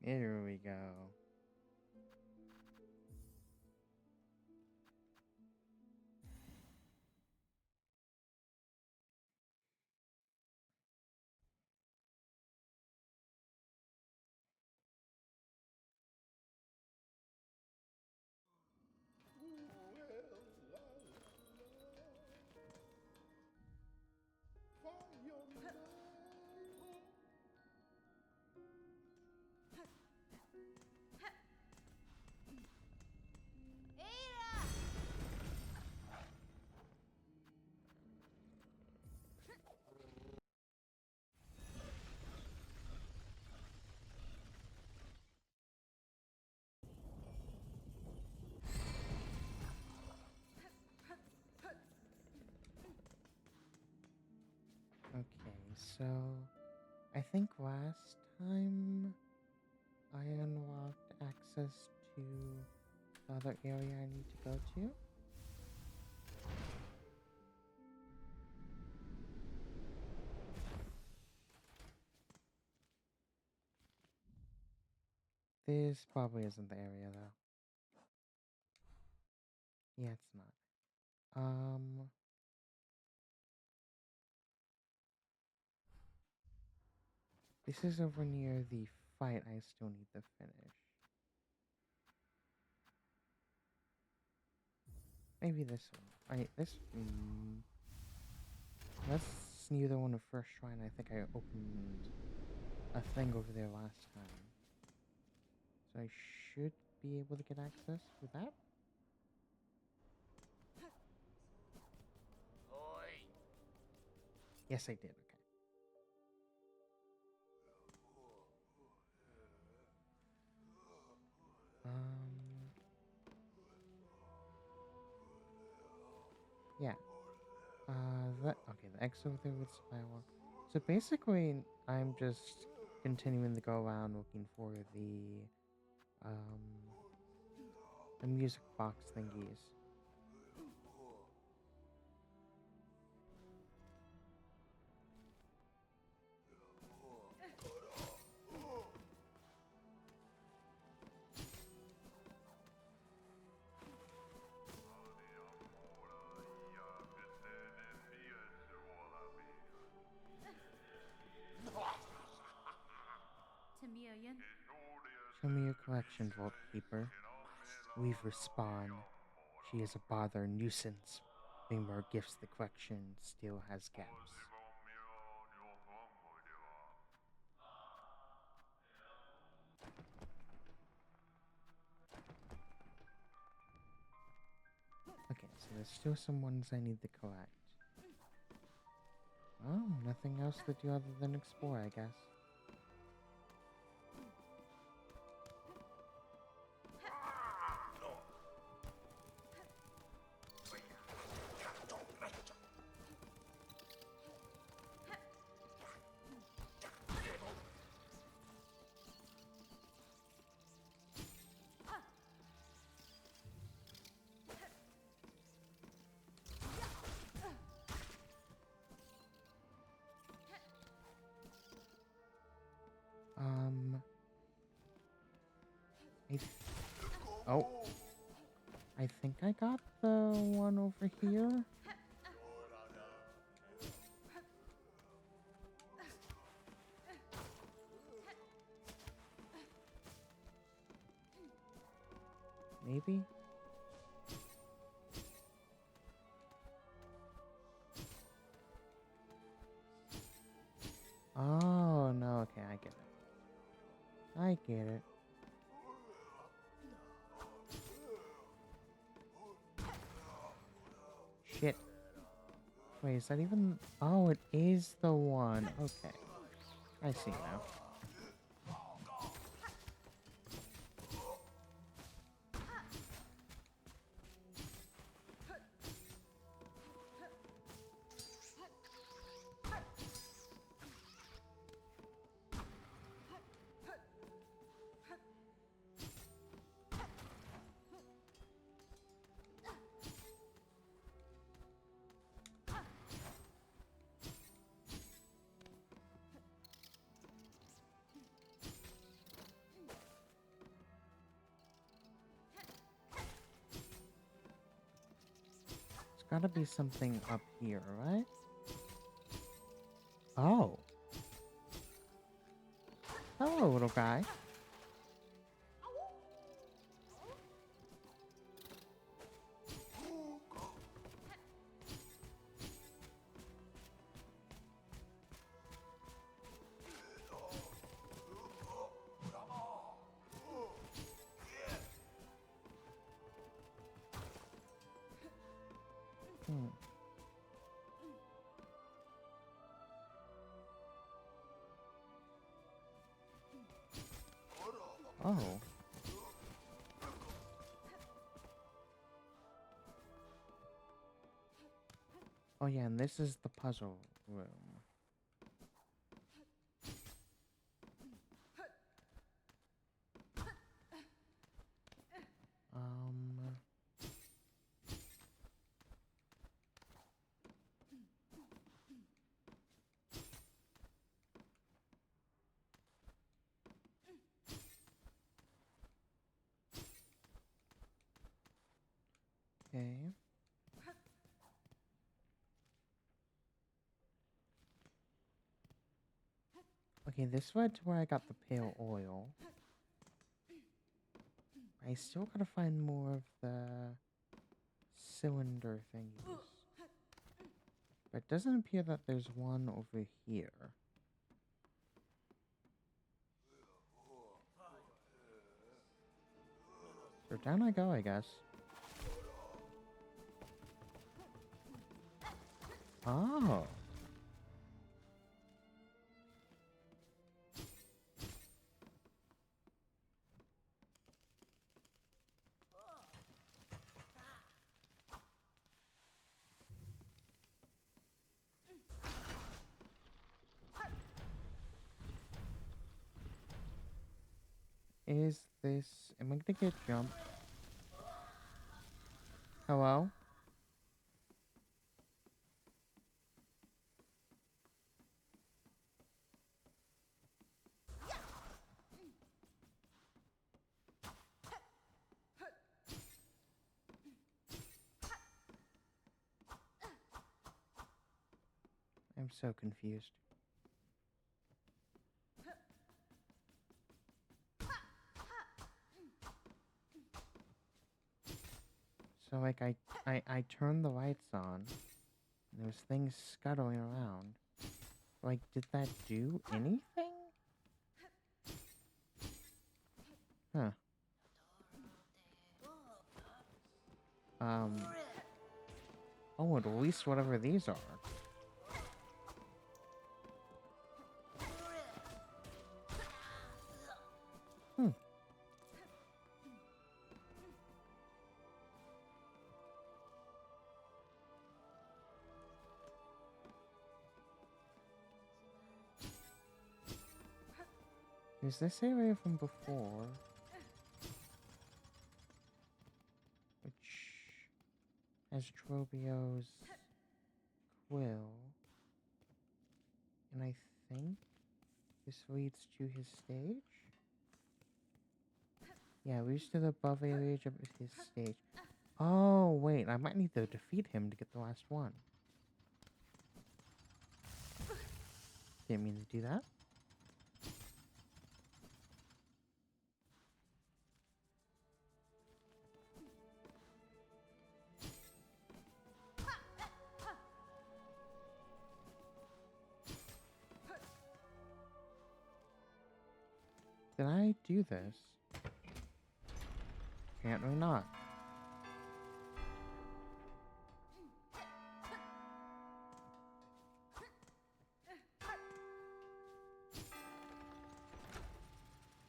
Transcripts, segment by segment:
Here we go. Okay, so I think last time I unlocked access to the other area I need to go to. This probably isn't the area though. Yeah, it's not. This is over near the fight I still need to finish. Maybe this one. That's near the one of first shrine. I think I opened a thing over there last time. So I should be able to get access for that. Yes, I did. Okay. Yeah. The X over there with Spywalk. So basically, I'm just continuing to go around looking for um, the music box thingies. Show me your collection, Vault Keeper. We've respawned. She is a bother nuisance. Bring more gifts, the collection still has gaps. Okay, so there's still some ones I need to collect. Oh, nothing else to do other than explore, I guess. Oh, I think I got the one over here. Maybe? Oh, no, okay, I get it. I get it. Shit. Wait, is that even... Oh, it is the one. Okay. I see now. gotta be something up here, right? Oh. Hello, little guy. Hmm. Oh. Oh yeah, and this is the puzzle room. Um... Okay. Okay, this led to where I got the pale oil. I still gotta find more of the cylinder thingies. But it doesn't appear that there's one over here. So down I go, I guess. Oh. Is this... Am I gonna get jumped? Hello? I'm so confused. So, like, I turned the lights on, and there's things scuttling around. Like, did that do anything? Huh. Oh, at least whatever these are. Hmm. Is this area from before? Which has Trobbio's quill. And I think this leads to his stage? Yeah, leads to the above area of his stage. Oh, wait, I might need to defeat him to get the last one. Didn't mean to do that. Did I do this? Apparently not.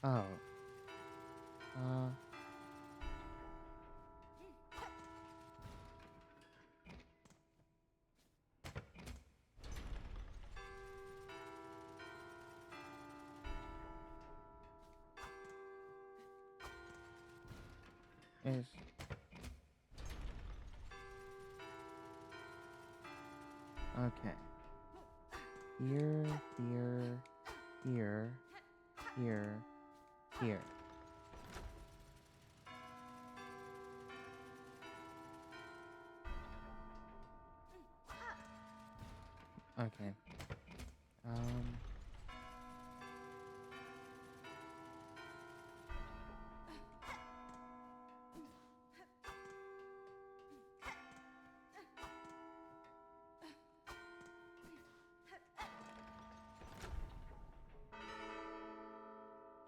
Oh. Is... Okay. Here, here, here, here, here.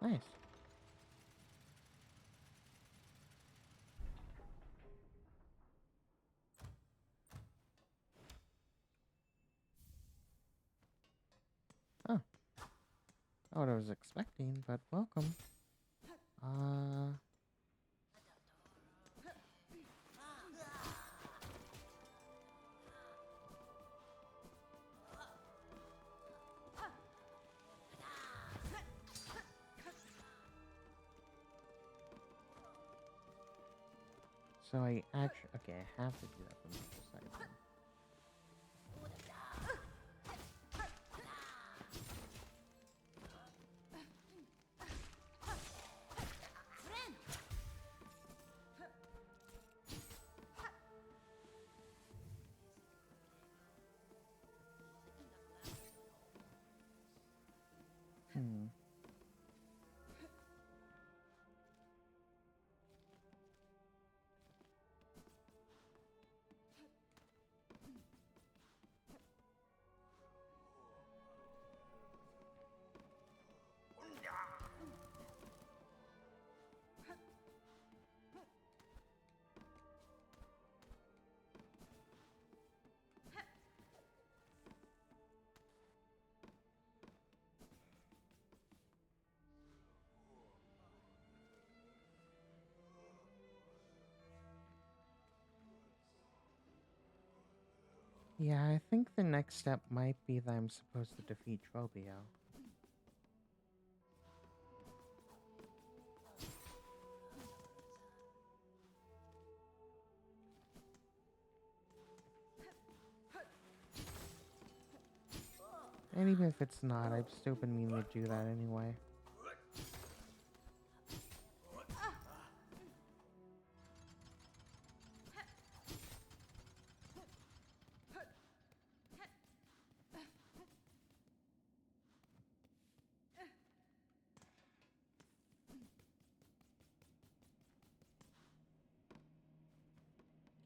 Nice. Oh, not what I was expecting, but welcome. So I actually, okay, I have to do that from the other side then. Hmm. Yeah, I think the next step might be that I'm supposed to defeat Trobbio. And even if it's not, I've still been meaning to do that anyway.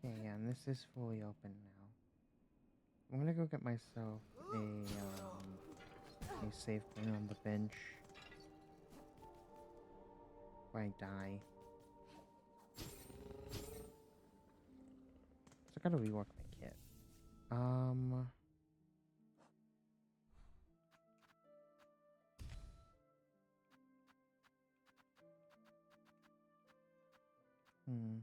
Okay, yeah, and this is fully open now. I'm gonna go get myself a safe point on the bench where I die. So I gotta rework my kit. Hmm.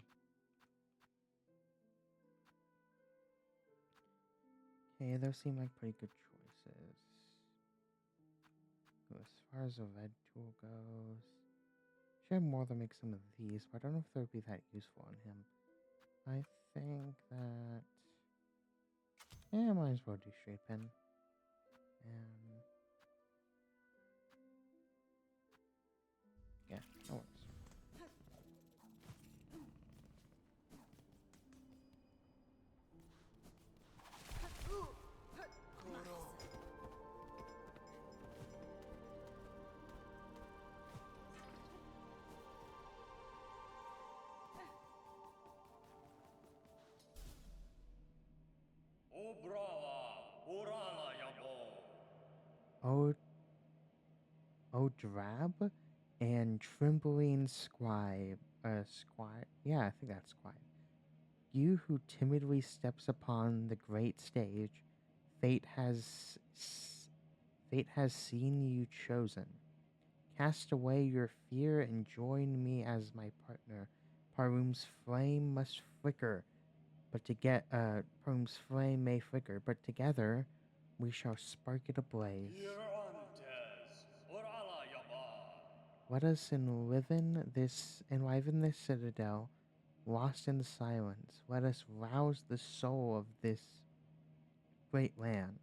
Okay, those seem like pretty good choices. Ooh, as far as a red tool goes, should have more to make some of these, but I don't know if they would be that useful on him. I think that, yeah, I might as well do straight pin. And yeah, that works. Oh, oh, drab and trembling scribe. Scribe? Yeah, I think that's scribe. You who timidly steps upon the great stage, fate has fate has seen you chosen. Cast away your fear and join me as my partner. Parum's flame must flicker, but to get Parum's flame may flicker, but together we shall spark it ablaze. Let us enliven this citadel, lost in silence. Let us rouse the soul of this great land.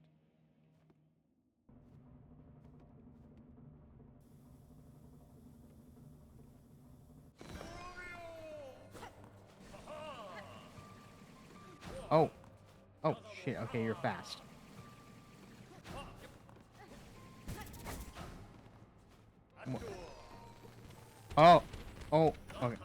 Oh, oh shit! Okay, you're fast. Oh, oh, okay.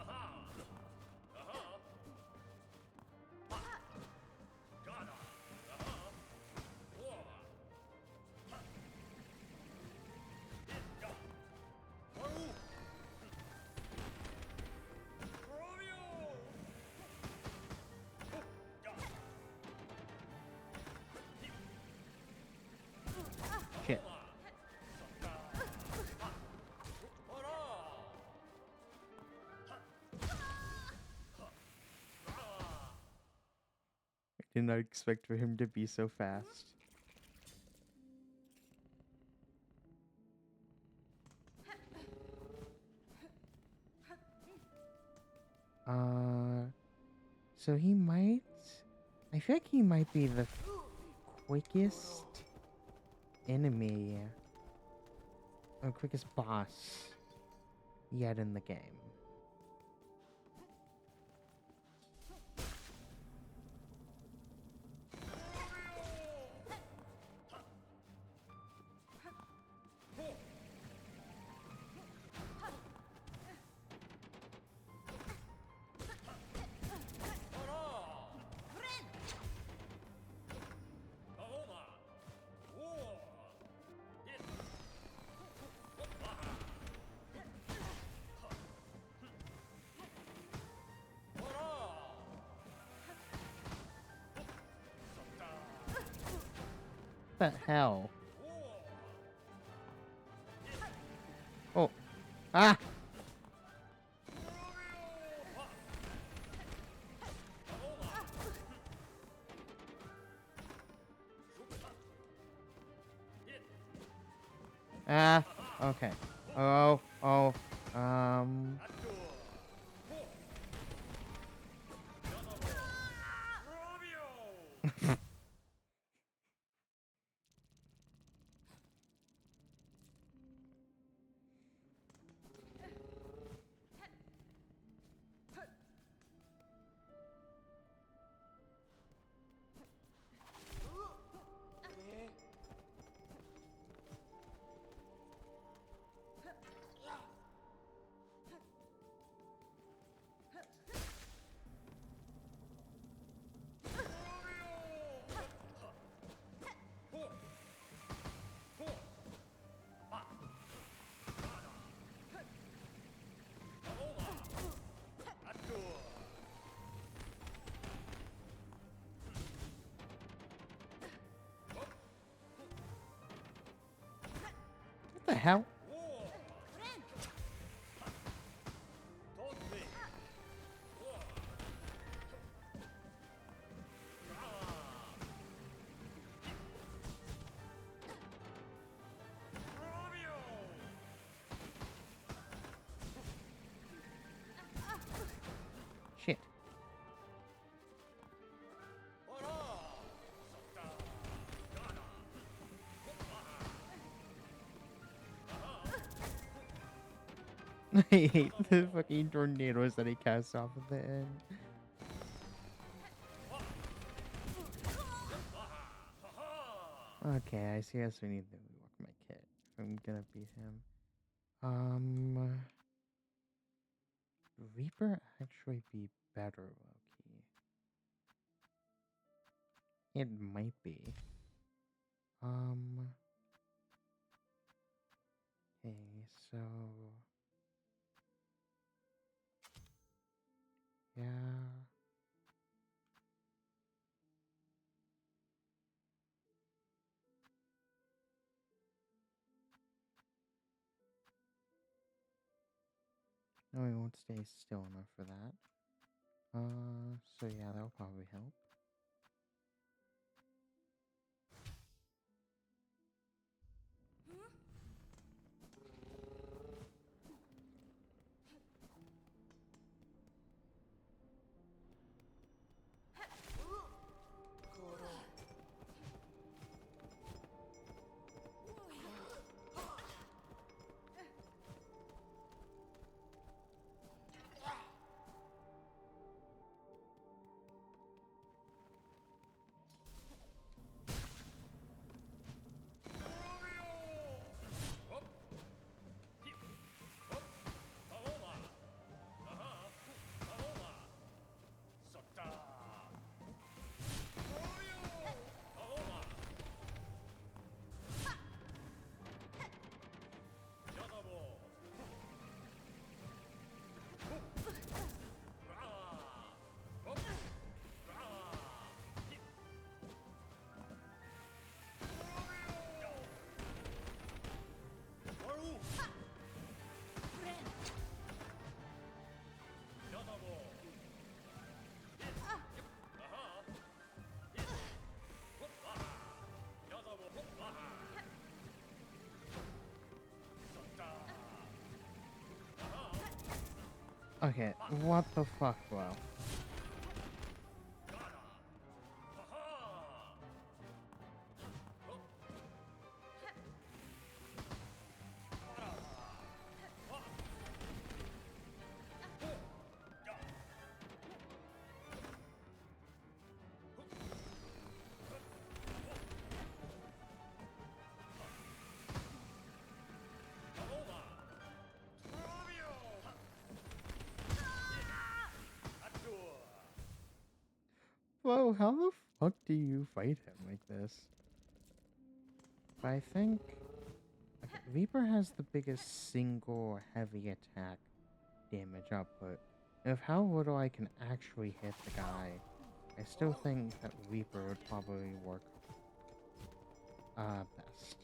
Did not expect for him to be so fast. So he might... I feel like he might be the quickest enemy, or quickest boss yet in the game. What the hell? Oh. Ah! Ah! Okay. Oh. What the hell? Shit. I hate the fucking tornadoes that he casts off at the end. Okay, I see us. We need to rework my kit. I'm gonna beat him. Reaper actually be better, Loki. It might be. Okay, so yeah. No, we won't stay still enough for that. So yeah, that'll probably help. Okay, what the fuck, bro? Whoa, how the fuck do you fight him like this? I think... Okay, Viper has the biggest single heavy attack damage output. Of how little I can actually hit the guy, I still think that Reaper would probably work best.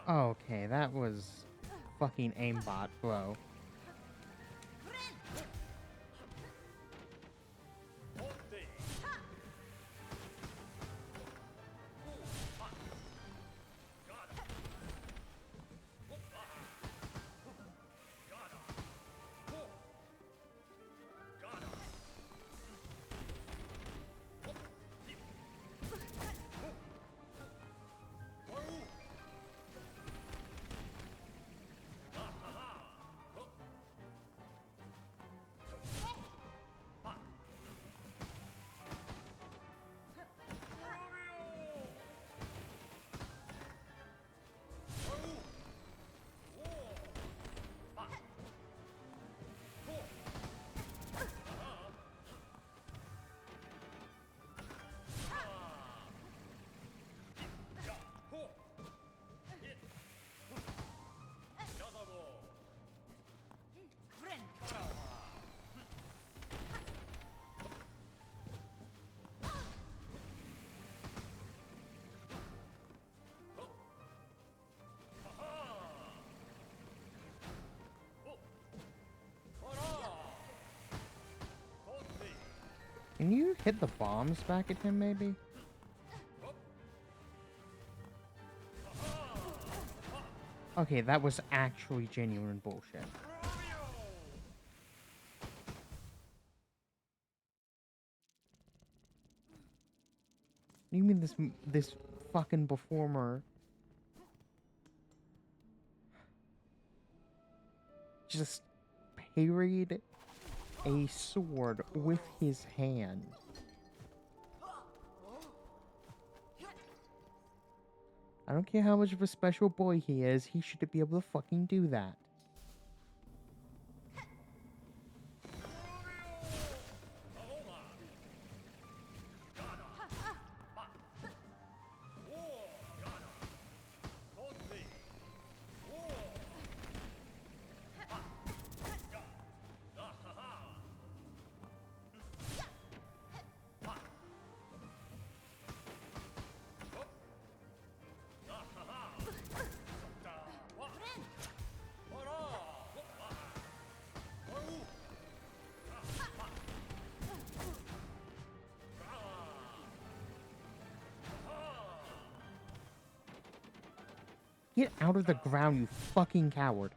Okay, that was fucking aimbot, bro. Can you hit the bombs back at him, maybe? Okay, that was actually genuine bullshit. You mean this fucking performer just parried a sword with his hand? I don't care how much of a special boy he is, he should be able to fucking do that. Get out of the ground, you fucking coward.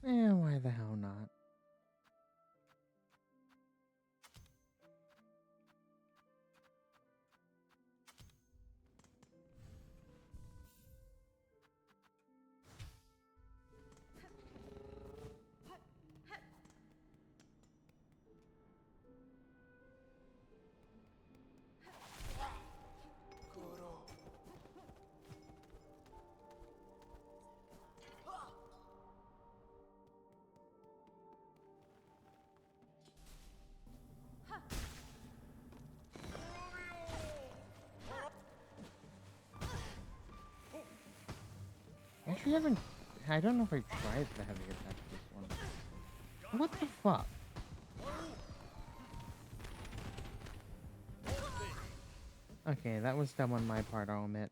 Why the hell not? actually haven't. I don't know if I tried the heavy attack this one. What the fuck? Okay, that was dumb on my part, I'll admit.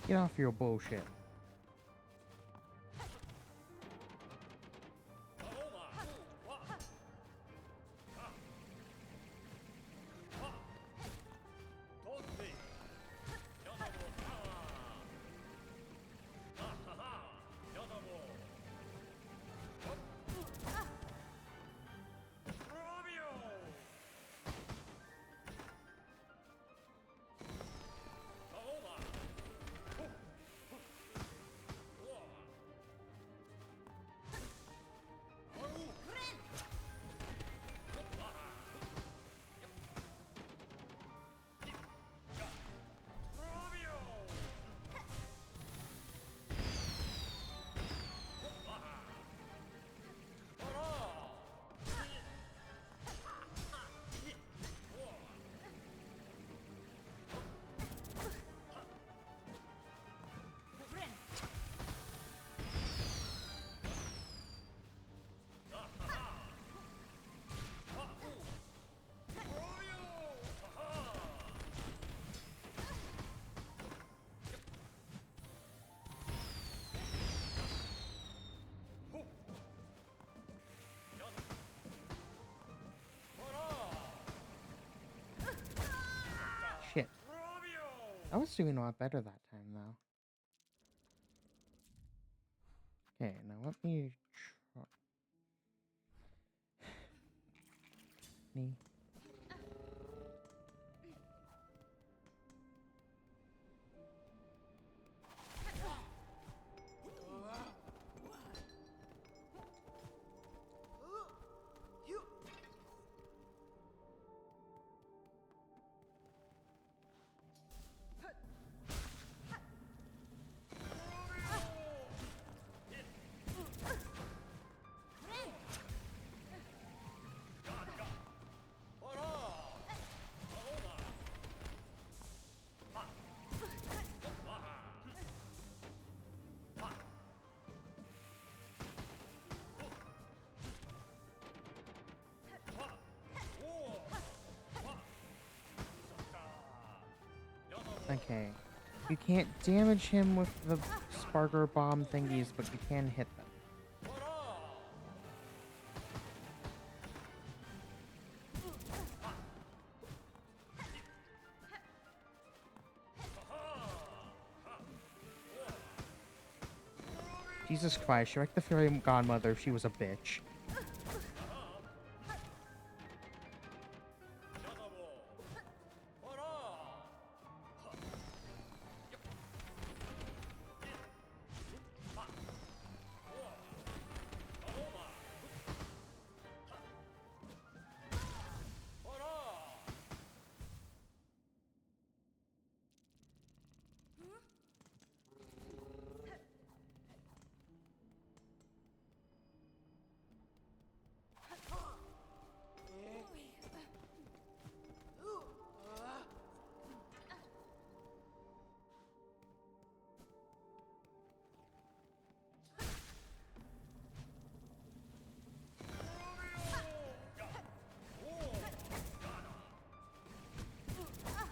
Get off your bullshit. Shit. I was doing a lot better that time, though. Okay, now let me try. Me. Okay. You can't damage him with the sparker bomb thingies, but you can hit them. Jesus Christ, she wrecked the fairy godmother if she was a bitch.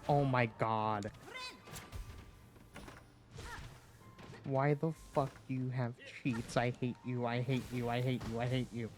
Oh my god. Why the fuck do you have cheats? I hate you, I hate you, I hate you, I hate you.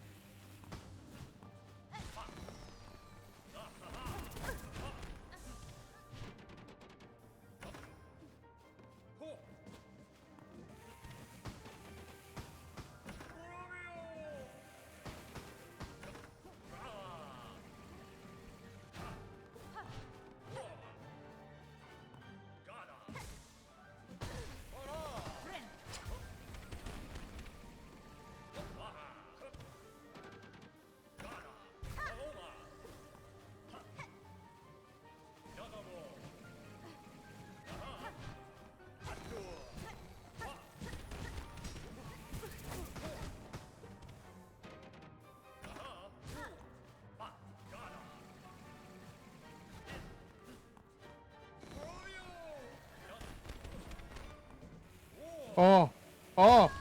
Oh! Oh!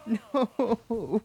No!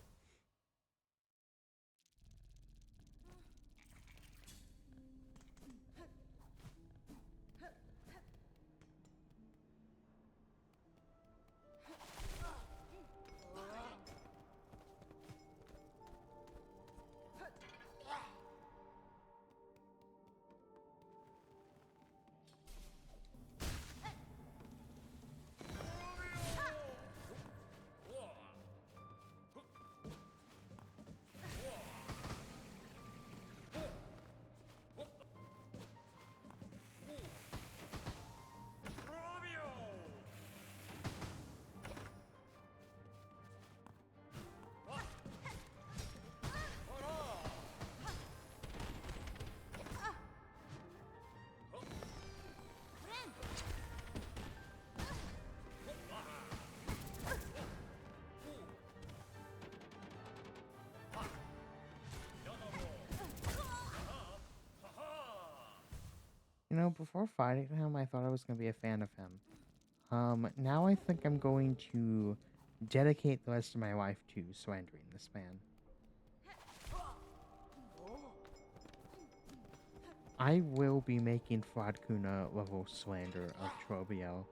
You know, before fighting him, I thought I was gonna be a fan of him. Now I think I'm going to dedicate the rest of my life to slandering this man. I will be making Fraudcuna level slander of Trobbio.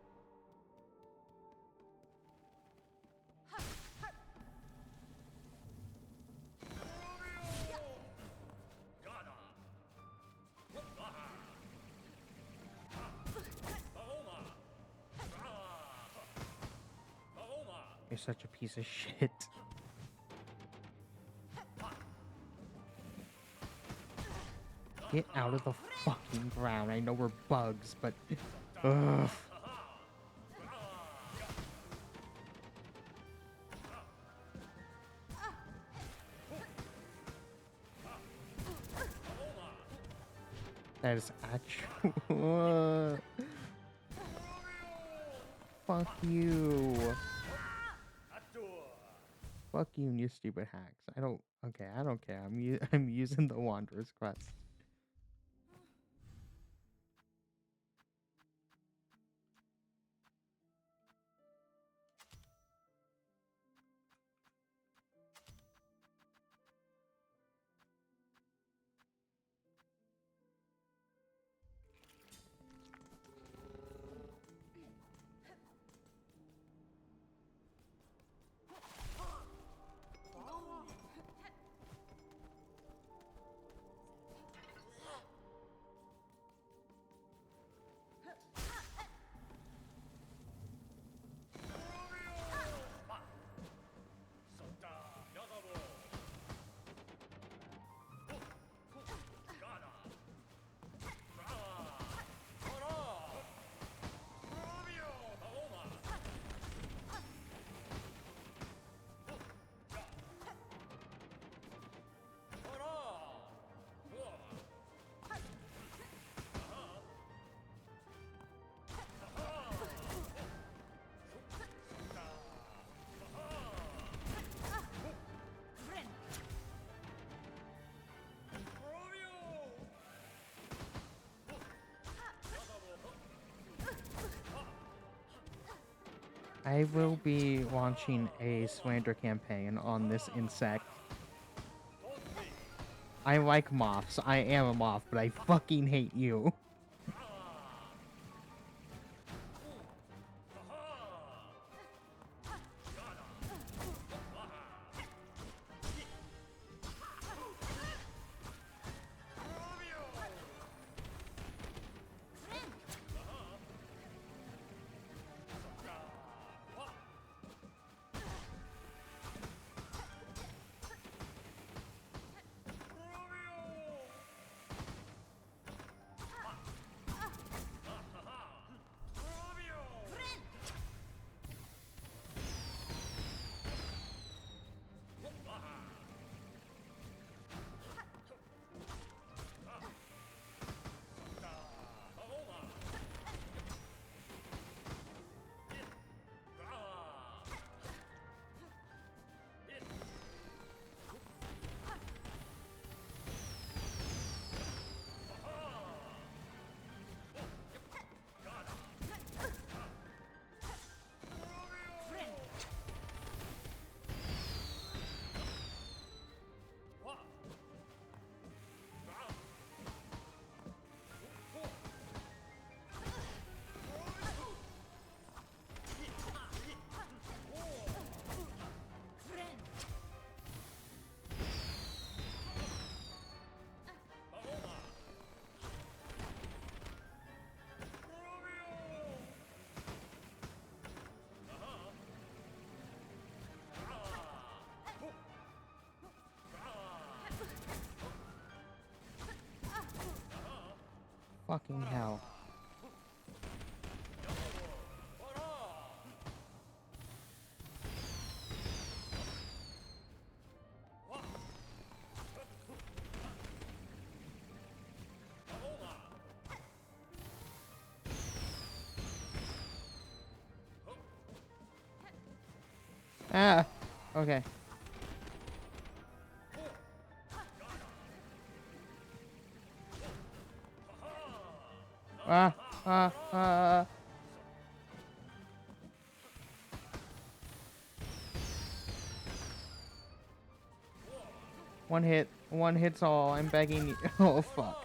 You're such a piece of shit. Get out of the fucking ground. I know we're bugs, but... Ugh. That is actual... Fuck you. Fuck you and your stupid hacks. I don't... Okay, I don't care. I'm using the Wanderer's Quest. I will be launching a slander campaign on this insect. I like moths. I am a moth, but I fucking hate you. Fucking hell. Ah, okay. Ah, ah, ah. One hit's all. I'm begging you. Oh, fuck.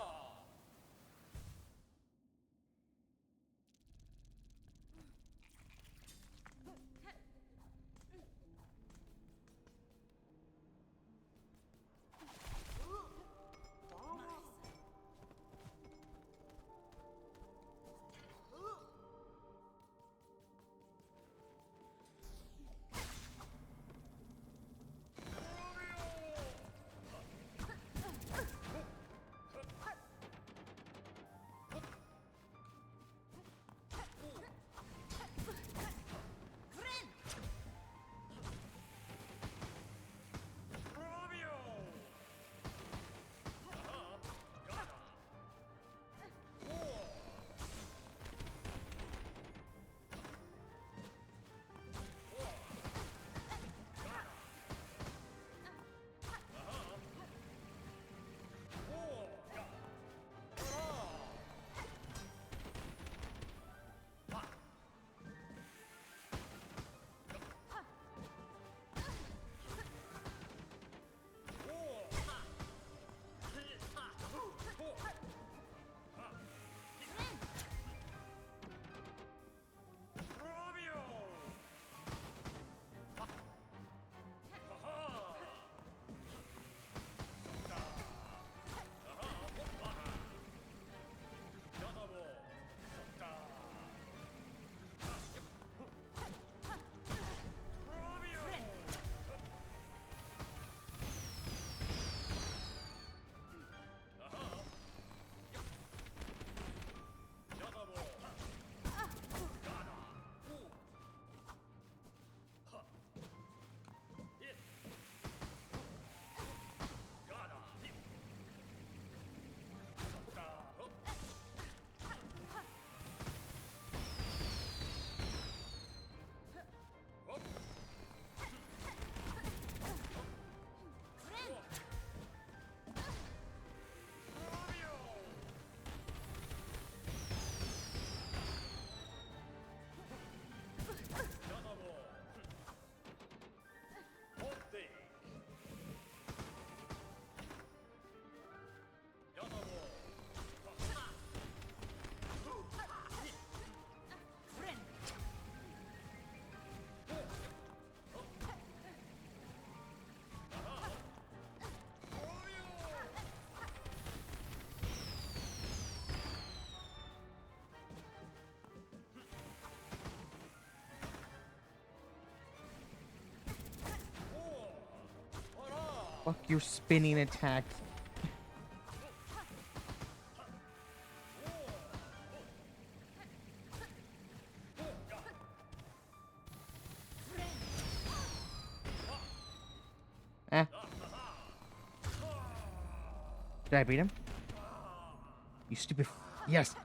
Fuck your spinning attacks. Eh. Did I beat him? You stupid. Yes.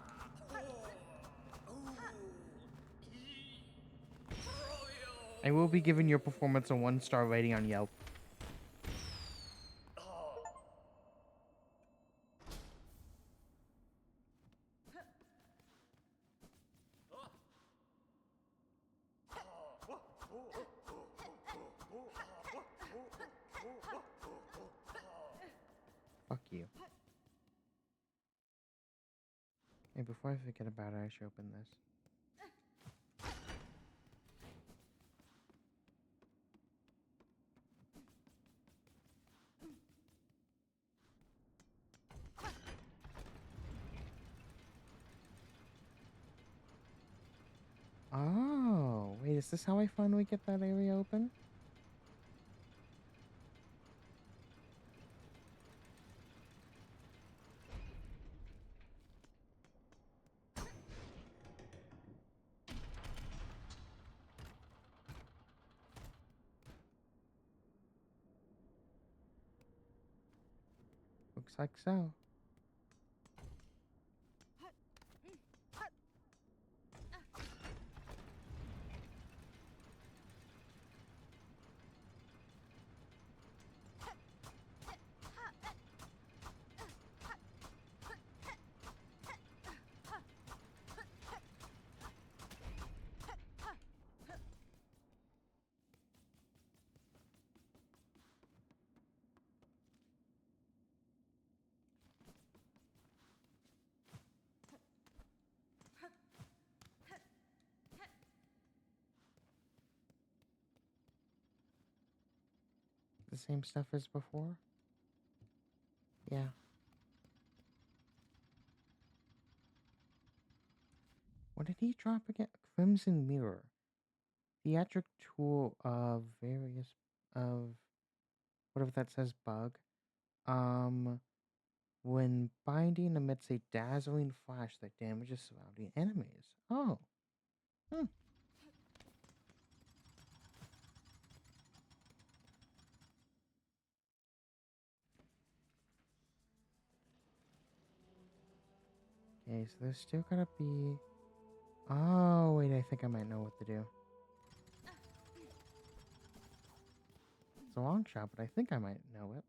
I will be giving your performance a 1-star rating on Yelp. Fuck you. Hey, before I forget about it, I should open this. Oh, wait, is this how I finally get that area open? Looks like so. The same stuff as before? Yeah. What did he drop again? Crimson Mirror. Theatric tool of various of whatever that says bug. When binding emits a dazzling flash that damages surrounding enemies. Oh. Hmm. Okay, so there's still gotta be... Oh, wait, I think I might know what to do. It's a long shot, but I think I might know it.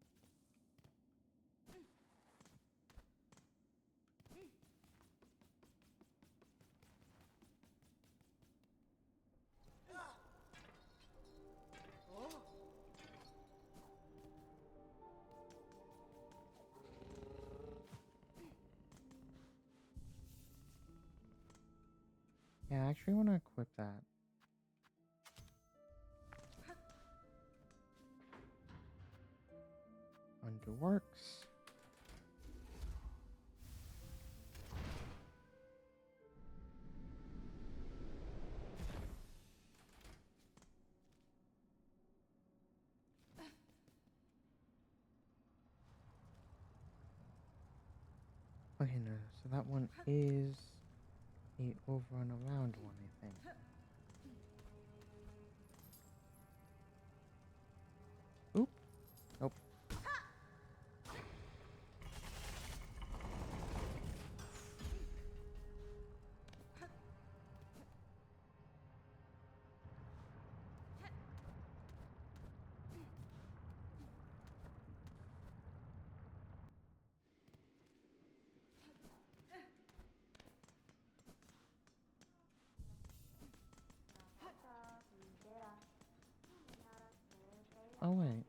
Yeah, I actually want to equip that. Under works. Okay, no, so that one is a over and around one, I think. Oop. Nope. Oh, wait.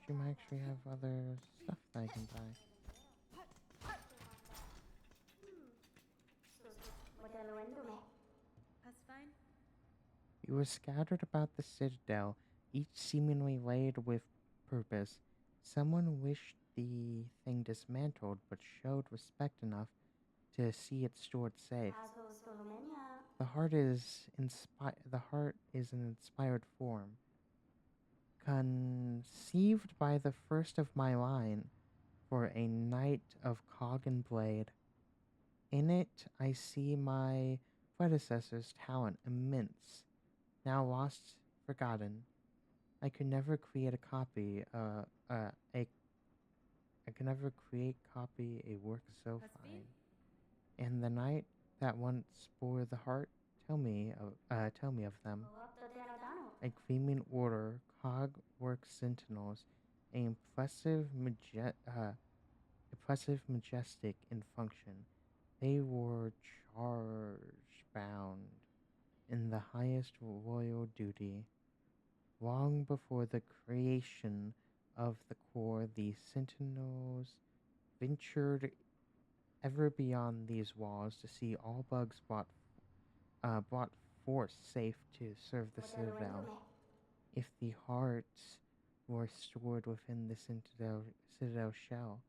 She might actually have other stuff that I can buy. That's fine. You were scattered about the citadel, each seemingly laid with purpose. Someone wished the thing dismantled, but showed respect enough to see it stored safe. The heart is an inspired form. conceived by the first of my line for a knight of cog and blade. In it, I see my predecessor's talent immense, now lost, forgotten. I could never create a copy, a I could never create copy a work so fine. And the knight that once bore the heart, tell me of them. A gleaming order, cog work sentinels, a impressive, majestic in function. They were charge bound in the highest royal duty. Long before the creation of the corps, the sentinels ventured ever beyond these walls to see all bugs brought forth safe to serve the citadel. If the hearts were stored within the citadel shell,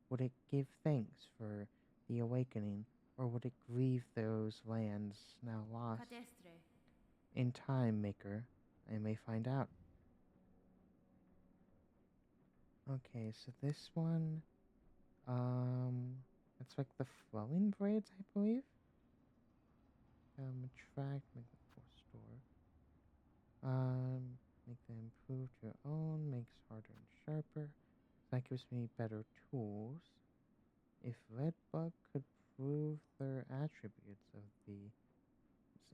would it give thanks for the awakening, or would it grieve those lands now lost? In time, Maker, I may find out. Okay, so this one, it's like the flowing braids, I believe. Attract, make the force store. Make them improve to your own, makes harder and sharper. That gives me better tools. If Redbug could prove their attributes of the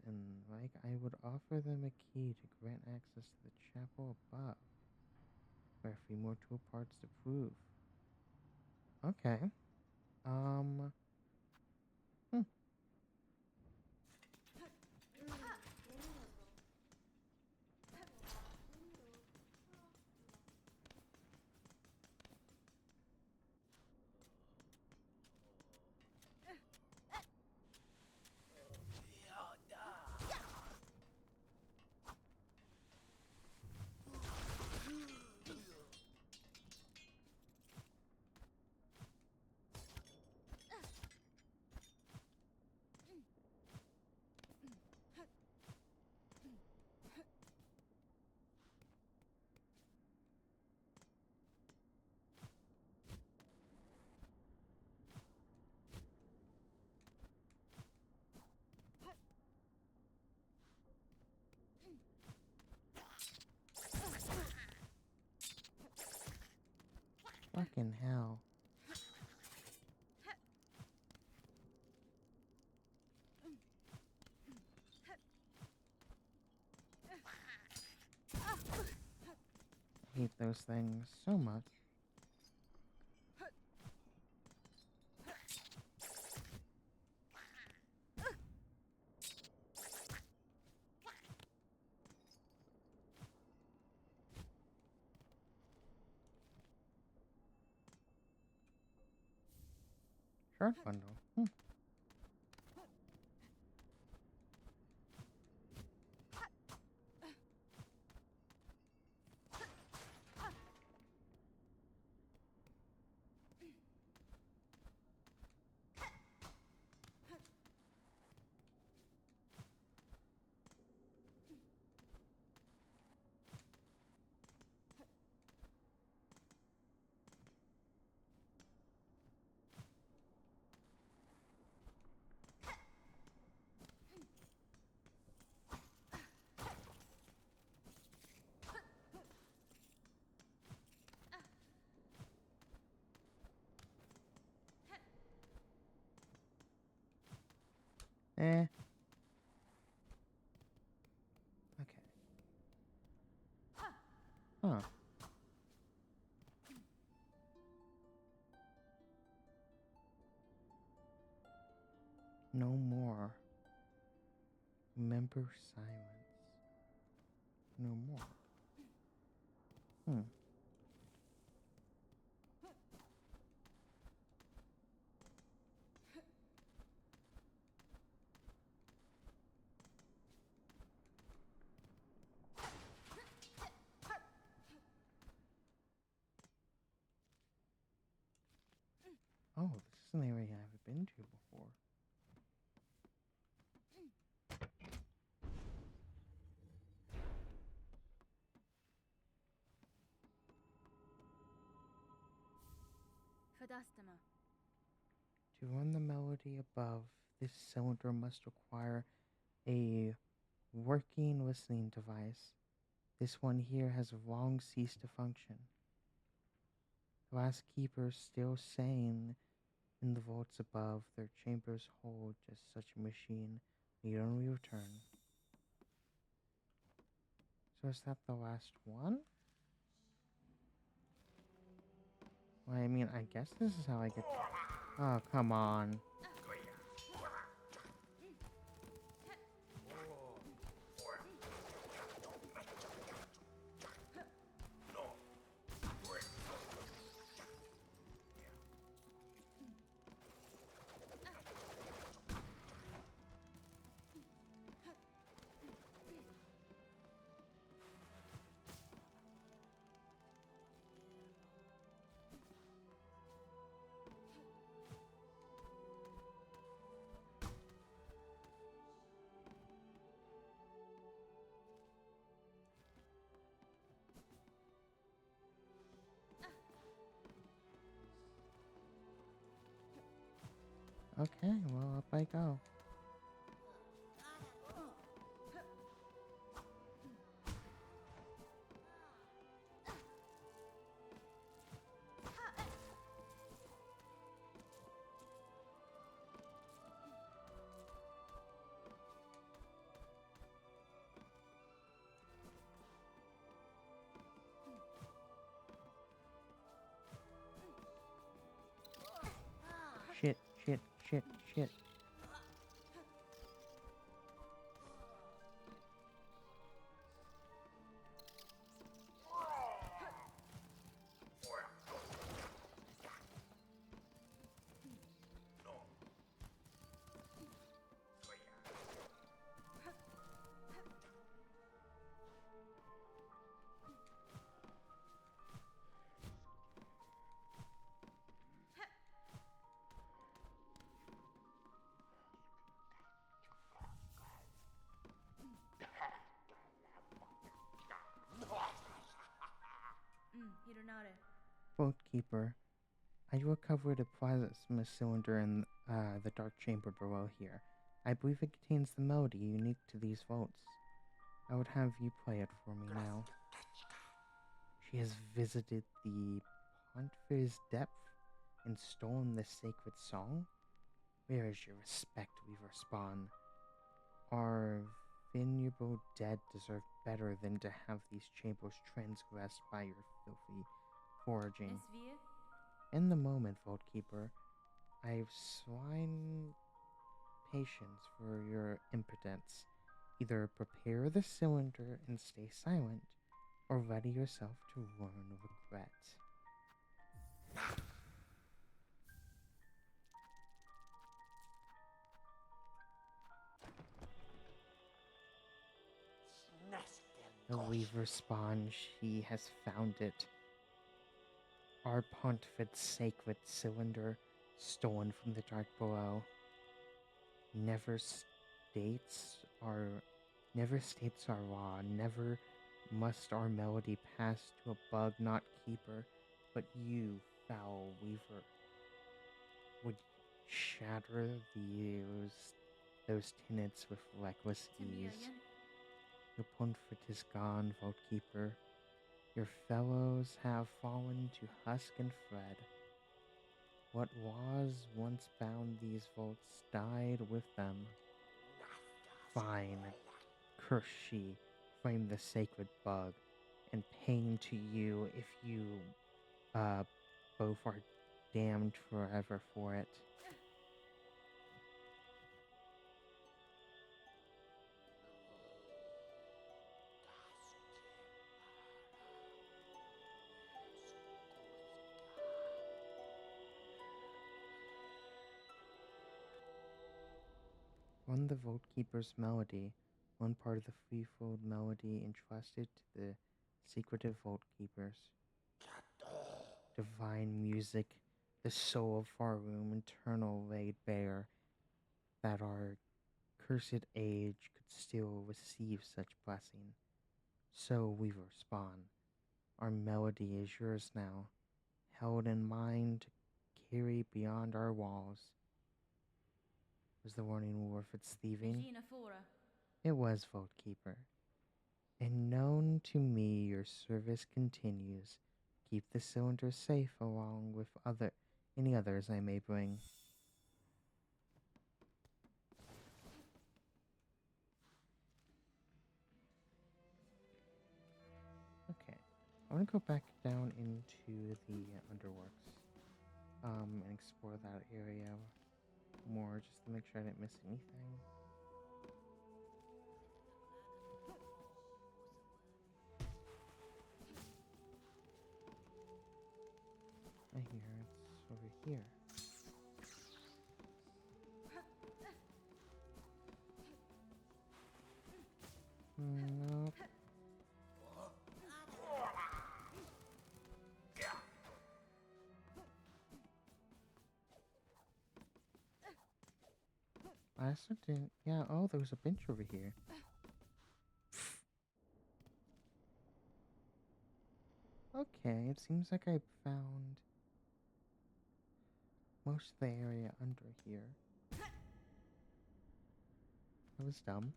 and like I would offer them a key to grant access to the chapel above. There are 3 more tool parts to prove. Okay. Hmm. Fucking hell. I hate those things so much. Shark bundle. Eh. Okay. Huh. No more. Remember silence. No more. Oh, this is an area I haven't been to before. To run the melody above, this cylinder must require a working listening device. This one here has long ceased to function. The last keeper still saying in the vaults above, their chambers hold just such a machine. Need only return. So is that the last one? Well, I mean, I guess this is how I get... Oh, come on. Okay, well, up I go. Shit, shit, shit, shit. Boatkeeper, I recovered a plasma cylinder in the dark chamber below here. I believe it contains the melody unique to these vaults. I would have you play it for me now. She has visited the Pontfiz's depth and stolen the sacred song? Where is your respect, Weaver Spawn? Our venerable dead deserve better than to have these chambers transgressed by your filthy foraging. In the moment, Vaultkeeper, I have swine patience for your impotence. Either prepare the cylinder and stay silent, or ready yourself to learn regret. The Weaver Spawn, she has found it. Our Pontfid's sacred cylinder, stolen from the dark below. Never states our law. Never must our melody pass to a bug not keeper, but you, foul weaver, would shatter those tenets with reckless ease. Your Pontfid is gone, Vault Keeper. Your fellows have fallen to husk and thread. What was once bound these vaults died with them. Fine, curse she, flame the sacred bug, and pain to you if you, both are damned forever for it. On the Vault Keeper's melody, one part of the threefold melody entrusted to the secretive Vault Keepers. Divine music, the soul of Farum, eternal laid bare, that our cursed age could still receive such blessing. So we respond. Our melody is yours now, held in mind to eerie beyond our walls. Was the warning worth its thieving? Regina Fora. It was, Vault Keeper. And known to me your service continues. Keep the cylinder safe along with any others I may bring. Okay. I want to go back down into the underworks. And explore that area more just to make sure I didn't miss anything. I hear it's over here. Nope. I also didn't. Yeah, oh, there was a bench over here. Okay, it seems like I found most of the area under here. That was dumb.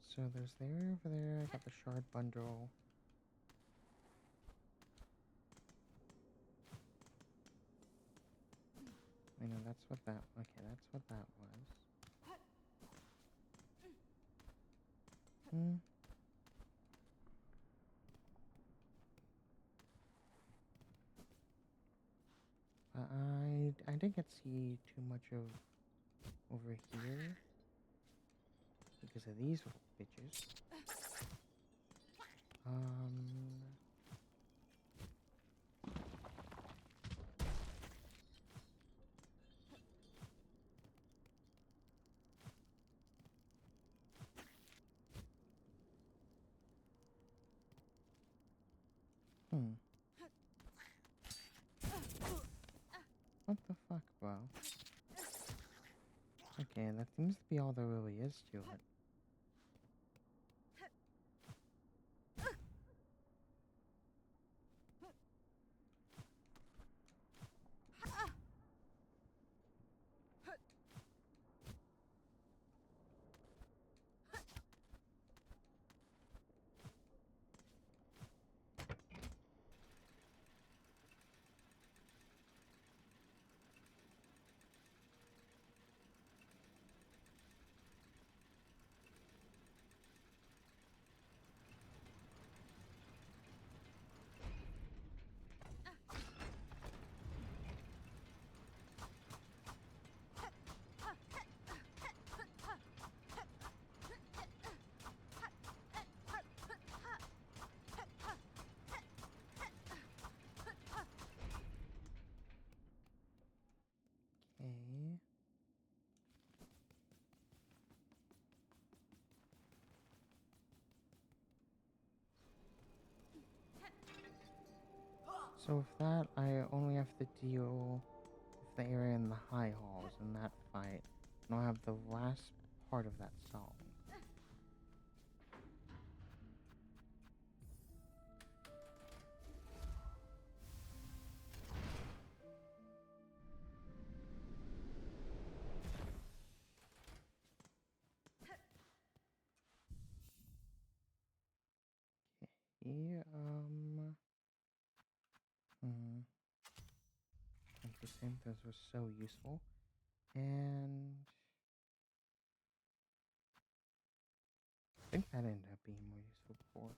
So there's the area over there. I got the shard bundle. I know that's what that. Okay, that's what that was. I didn't get to see too much of over here because of these little bitches. What the fuck, bro? Okay, that seems to be all there really is to it. Okay. So with that, I only have to deal with the area in the high halls in that fight. And I'll have the last part of that song. Okay, interesting. Those were so useful. And I think that ended up being more useful before.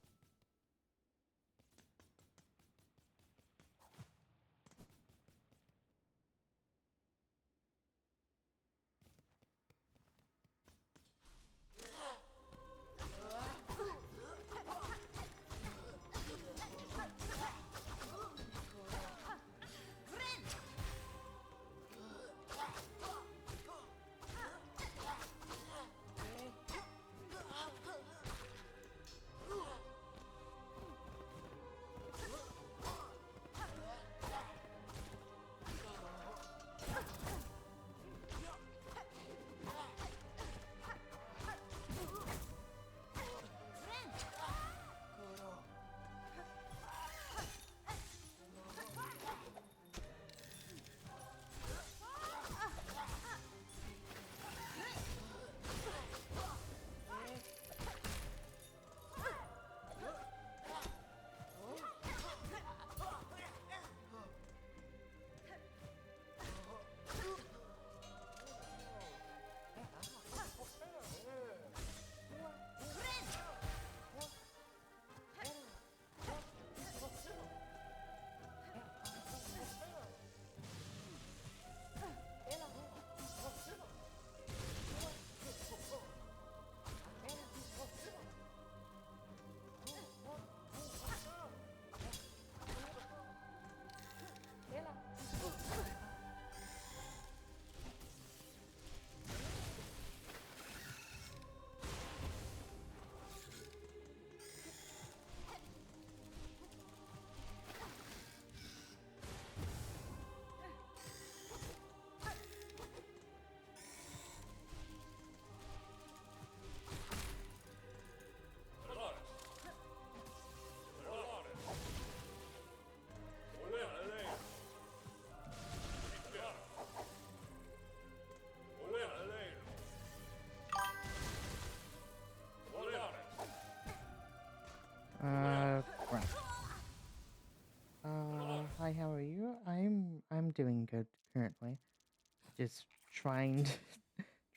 just trying to,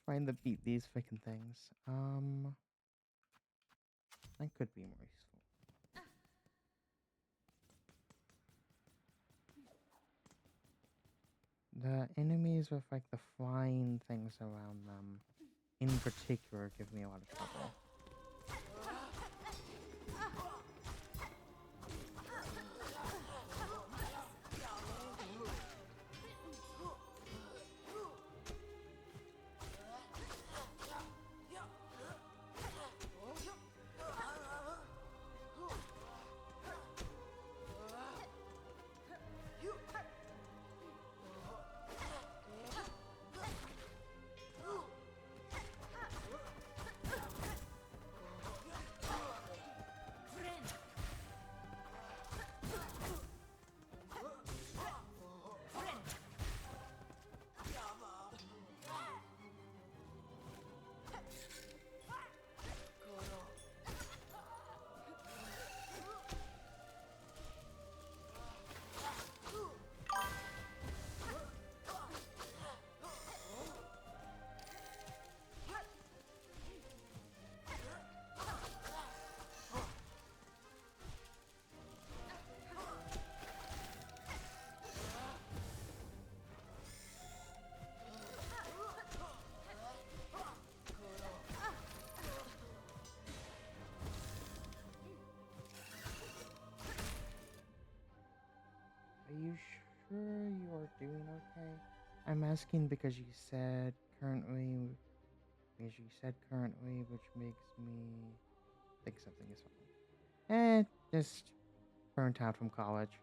trying to beat these freaking things. That could be more useful. The enemies with like the flying things around them, in particular, give me a lot of trouble. Are you sure you're doing okay? I'm asking because you said currently, which makes me think something is wrong. Just burnt out from college.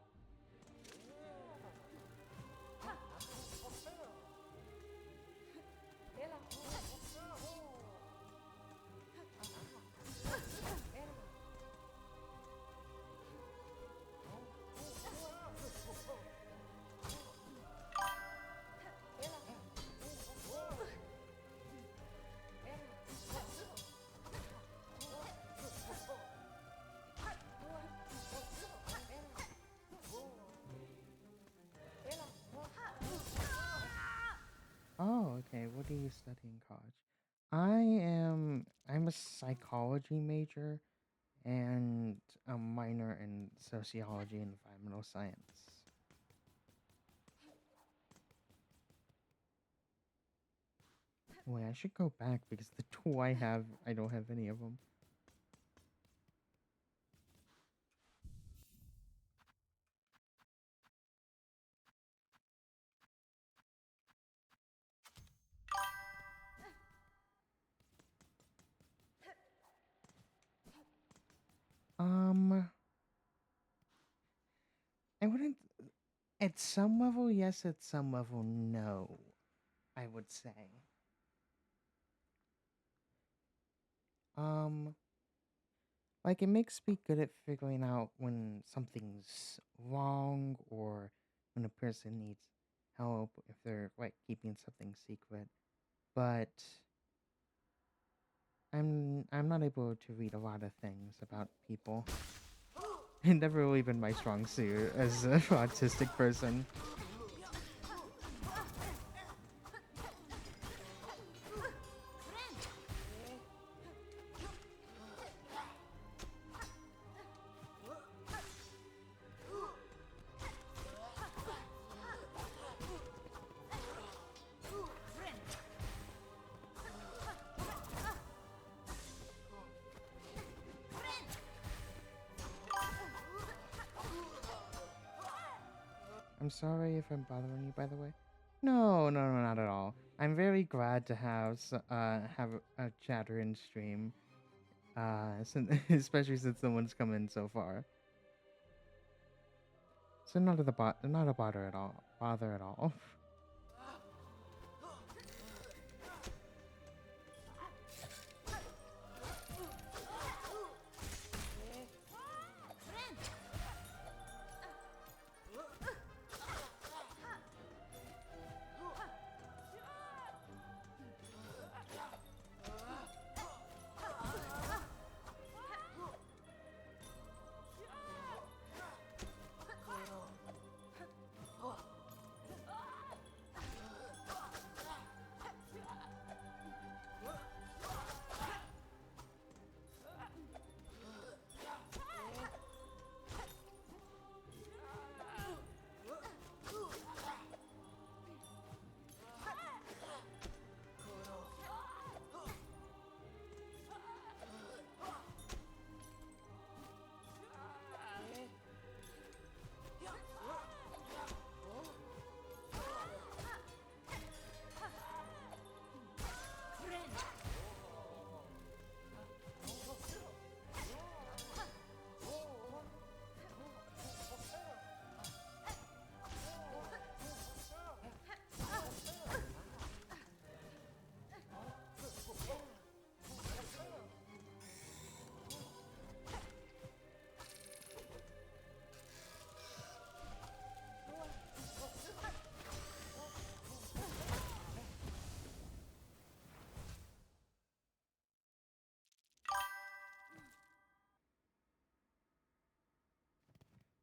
Oh, okay. What do you study in college? I'm a psychology major and a minor in sociology and environmental science. Wait, I should go back because the two I have, I don't have any of them. I wouldn't. At some level, yes. At some level, no. I would say. Um, like it makes me good at figuring out when something's wrong or when a person needs help if they're like keeping something secret. But I'm not able to read a lot of things about people. It's never really been my strong suit as an autistic person. I'm sorry if I'm bothering you, by the way. No, no, no, not at all. I'm very glad to have have a chatter in stream, especially since someone's come in so far. So not a bother at all. Bother at all.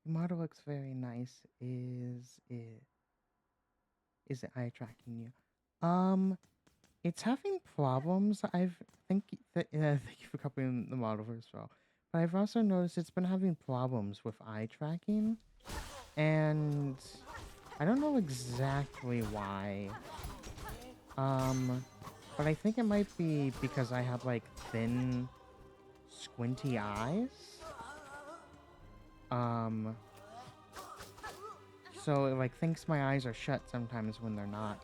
The model looks very nice. Is it eye tracking you? It's having problems. Thank you for copying the model as well. But I've also noticed it's been having problems with eye tracking, and I don't know exactly why. Um, but I think it might be because I have like thin, squinty eyes. Um, so it like thinks my eyes are shut sometimes when they're not.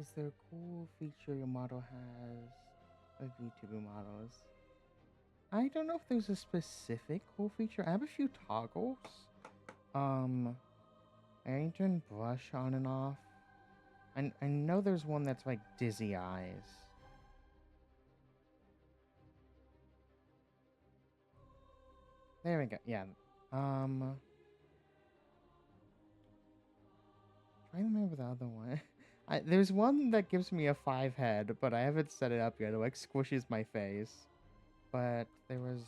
Is there a cool feature your model has of VTuber models? I don't know if there's a specific cool feature. I have a few toggles. Um, I can turn brush on and off. I know there's one that's like dizzy eyes. There we go. Yeah. Um, trying to remember the other one. There's one that gives me a 5 head, but I haven't set it up yet. It like squishes my face. But there was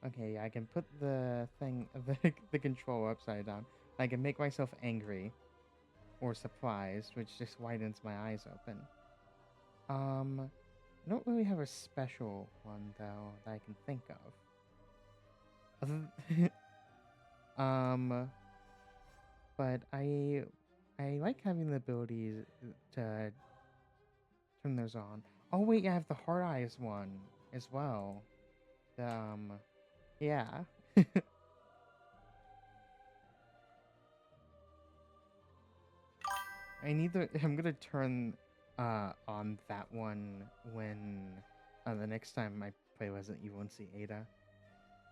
okay, yeah, I can put the thing the control upside down. I can make myself angry or surprised, which just widens my eyes open. I don't really have a special one though that I can think of. um, but I like having the ability to turn those on. Oh wait, yeah, I have the hard eyes one as well. Yeah. I'm gonna turn on that one when the next time I play Resident Evil and see Ada.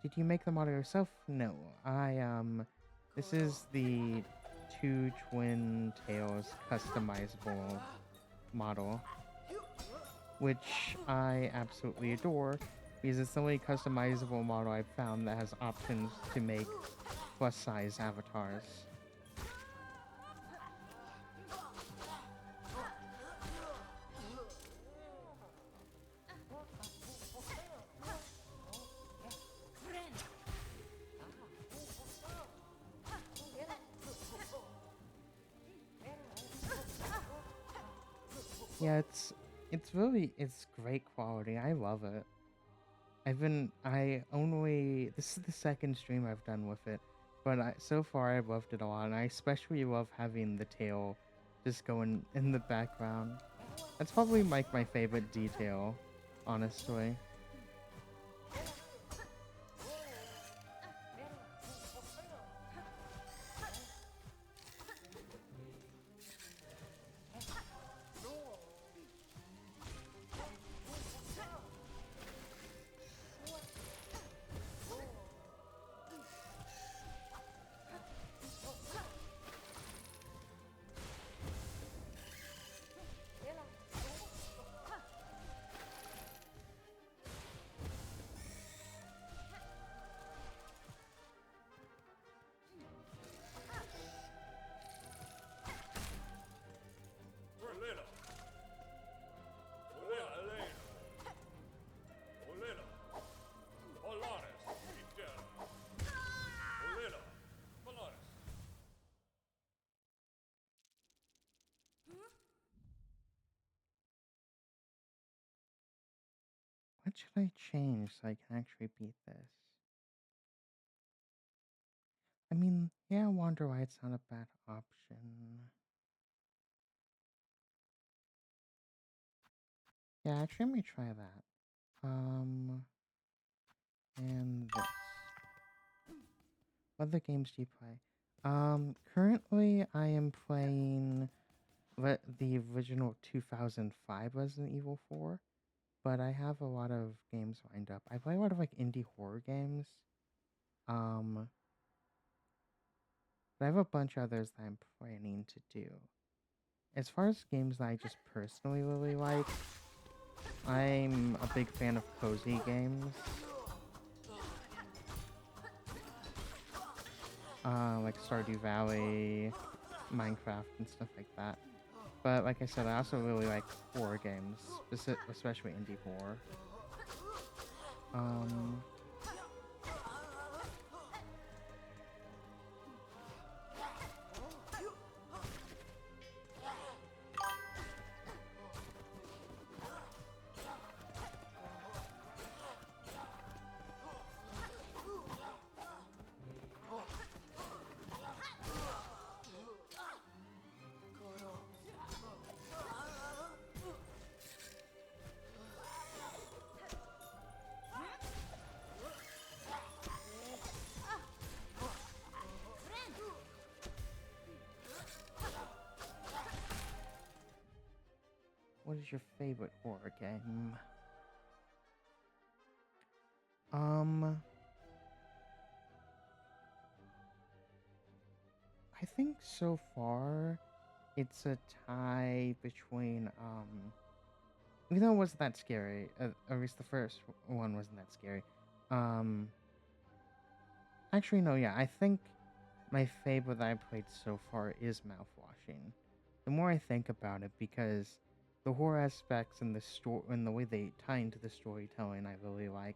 Did you make the model yourself? No. This is the two twin tails customizable model, which I absolutely adore because it's the only customizable model I've found that has options to make plus size avatars. Yeah, it's great quality. I love it. This is the second stream I've done with it, but so far I've loved it a lot, and I especially love having the tail just going in the background. That's probably like my favorite detail, honestly. What should I change so I can actually beat this? I mean, yeah, I wonder why it's not a bad option. Yeah, actually, let me try that. Um, And this. What other games do you play? Currently I am playing the original 2005 Resident Evil 4, but I have a lot of games lined up. I play a lot of like indie horror games. Um, but I have a bunch of others that I'm planning to do. As far as games that I just personally really like, I'm a big fan of cozy games. Like Stardew Valley, Minecraft, and stuff like that. But like I said, I also really like horror games, especially indie horror. What is your favorite horror game? I think so far it's a tie between even though it wasn't that scary, at least the first one wasn't that scary. Actually no, yeah, I think my favorite that I played so far is Mouthwashing. The more I think about it, because the horror aspects and the story and the way they tie into the storytelling I really like.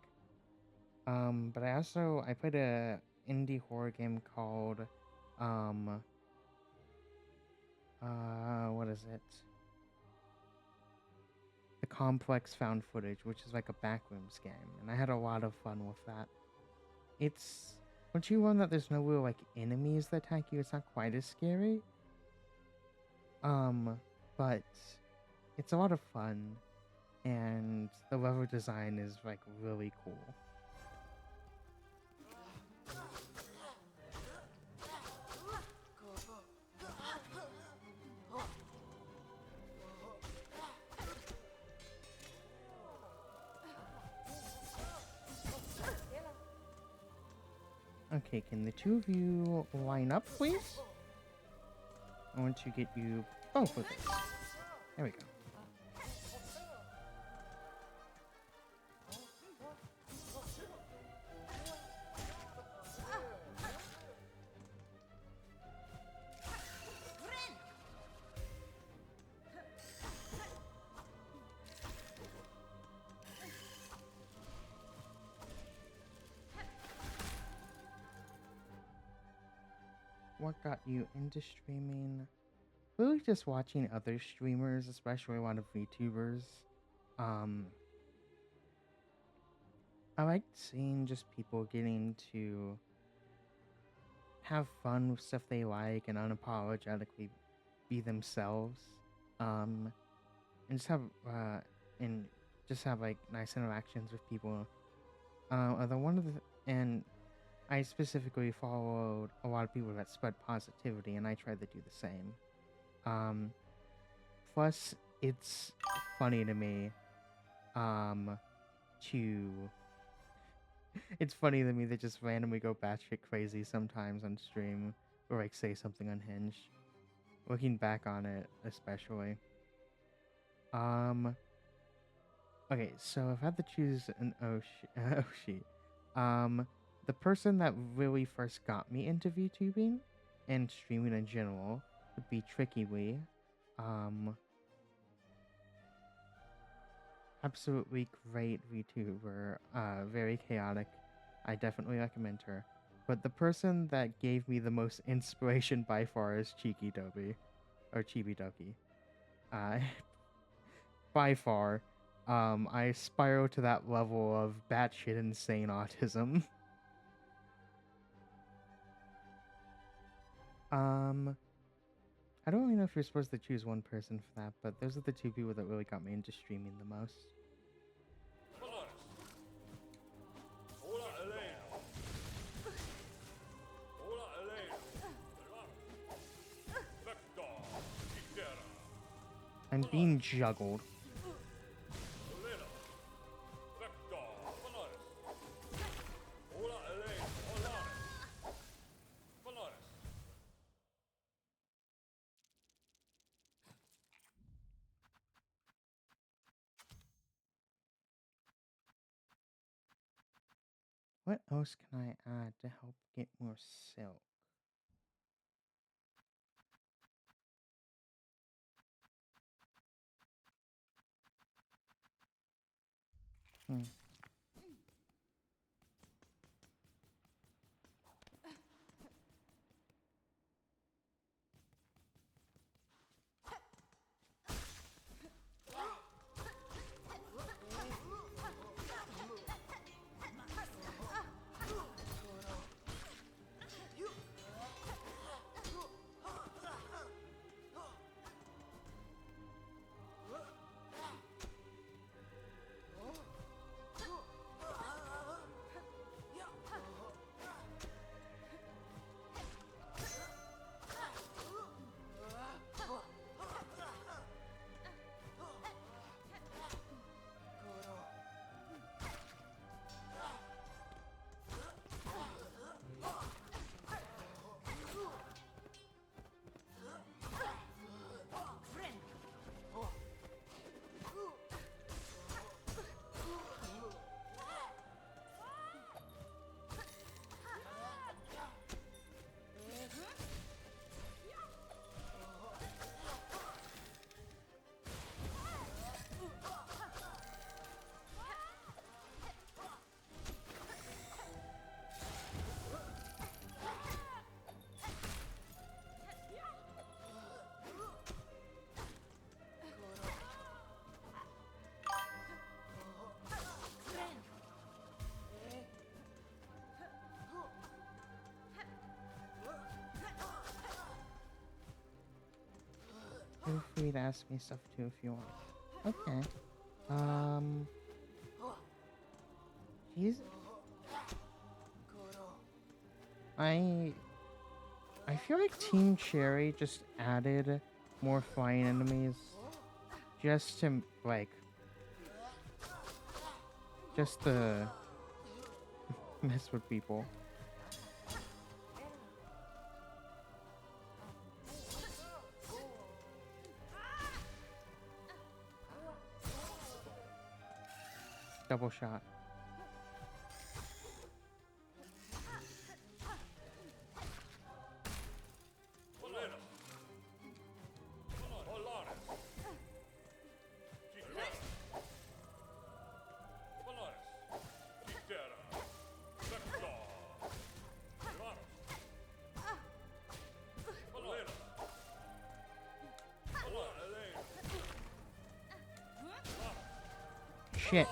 But I played a indie horror game called what is it? The Complex Found Footage, which is like a backrooms game, and I had a lot of fun with that. It's once you learn that there's no real like enemies that attack you, it's not quite as scary. But it's a lot of fun, and the level design is like really cool. Okay, can the two of you line up, please? I want to get you both of this. There we go. What got you into streaming? Really just watching other streamers, especially a lot of VTubers. I liked seeing just people getting to have fun with stuff they like and unapologetically be themselves. And just have and just have like nice interactions with people. Although and I specifically followed a lot of people that spread positivity, and I tried to do the same. Plus, it's funny to me, to it's funny to me to just randomly go batshit crazy sometimes on stream, or like say something unhinged. Looking back on it, especially. Okay, so if I had to choose an oh sheet, the person that really first got me into VTubing and streaming in general would be Tricky Wee. Absolutely great VTuber, very chaotic. I definitely recommend her. But the person that gave me the most inspiration by far is Cheeky Dobby, or Chibi Doki. Uh, by far, I spiral to that level of batshit insane autism. I don't really know if you're supposed to choose one person for that, but those are the two people that really got me into streaming the most. I'm being juggled. What else can I add to help get more silk? Hmm. Feel free to ask me stuff too if you want. Okay. He's. I feel like Team Cherry just added more flying enemies just to just to mess with people. Double shot. Shit.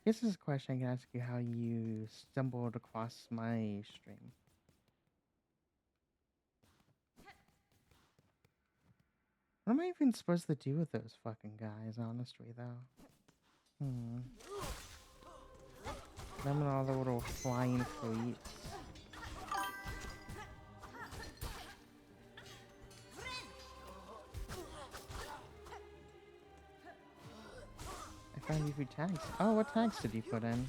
This is a question I can ask you how you stumbled across my stream. What am I even supposed to do with those fucking guys, honestly, though? Them and all the little flying fleets. I found you few tags. Oh, what tags did you put in?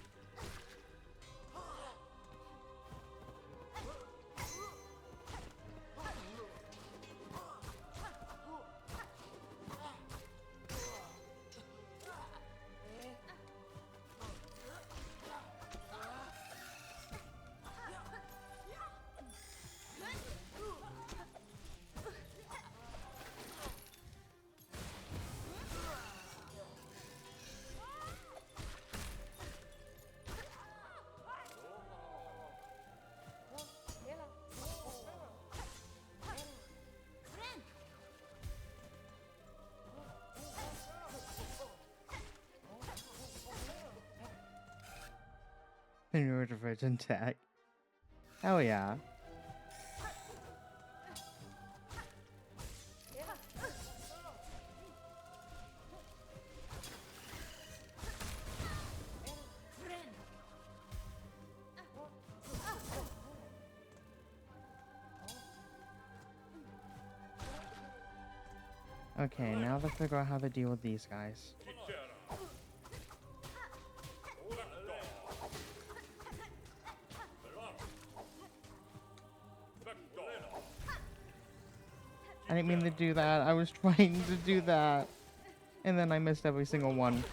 The neurodivergent tag. Hell yeah. Okay, now let's figure out how to deal with these guys. I didn't mean to do that. I was trying to do that. And then I missed every single one.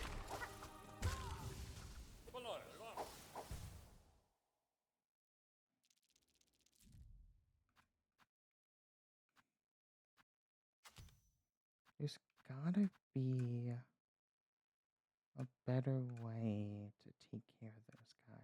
There's gotta be a better way to take care of those guys.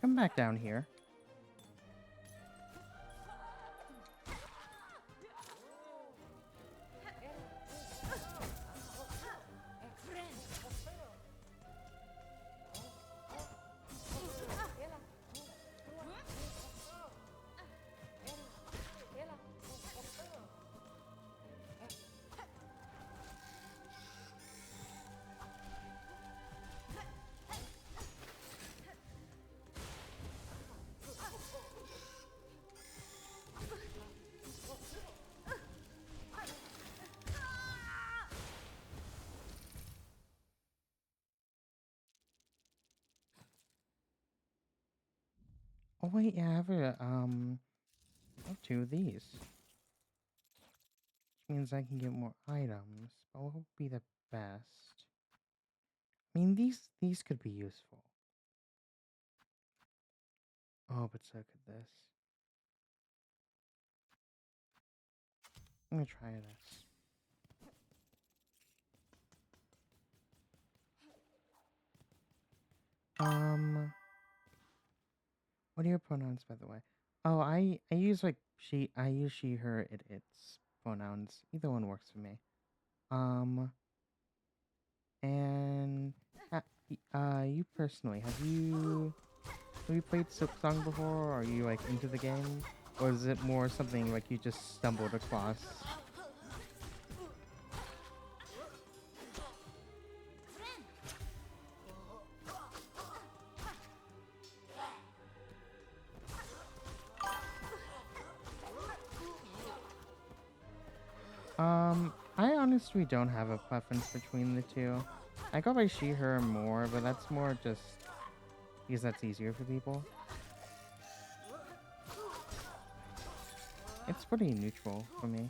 Come back down here. Oh wait, yeah, I have two of these. Which means I can get more items. But what would be the best? I mean, these could be useful. Oh, but so could this. I'm gonna try this. What are your pronouns, by the way? Oh, I use like I use she, her, its pronouns. Either one works for me. Um, and you personally, have you played Silk Song before? Or are you like into the game, or is it more something like you just stumbled across? I honestly don't have a preference between the two. I go by she, her more, but that's more just because that's easier for people. It's pretty neutral for me.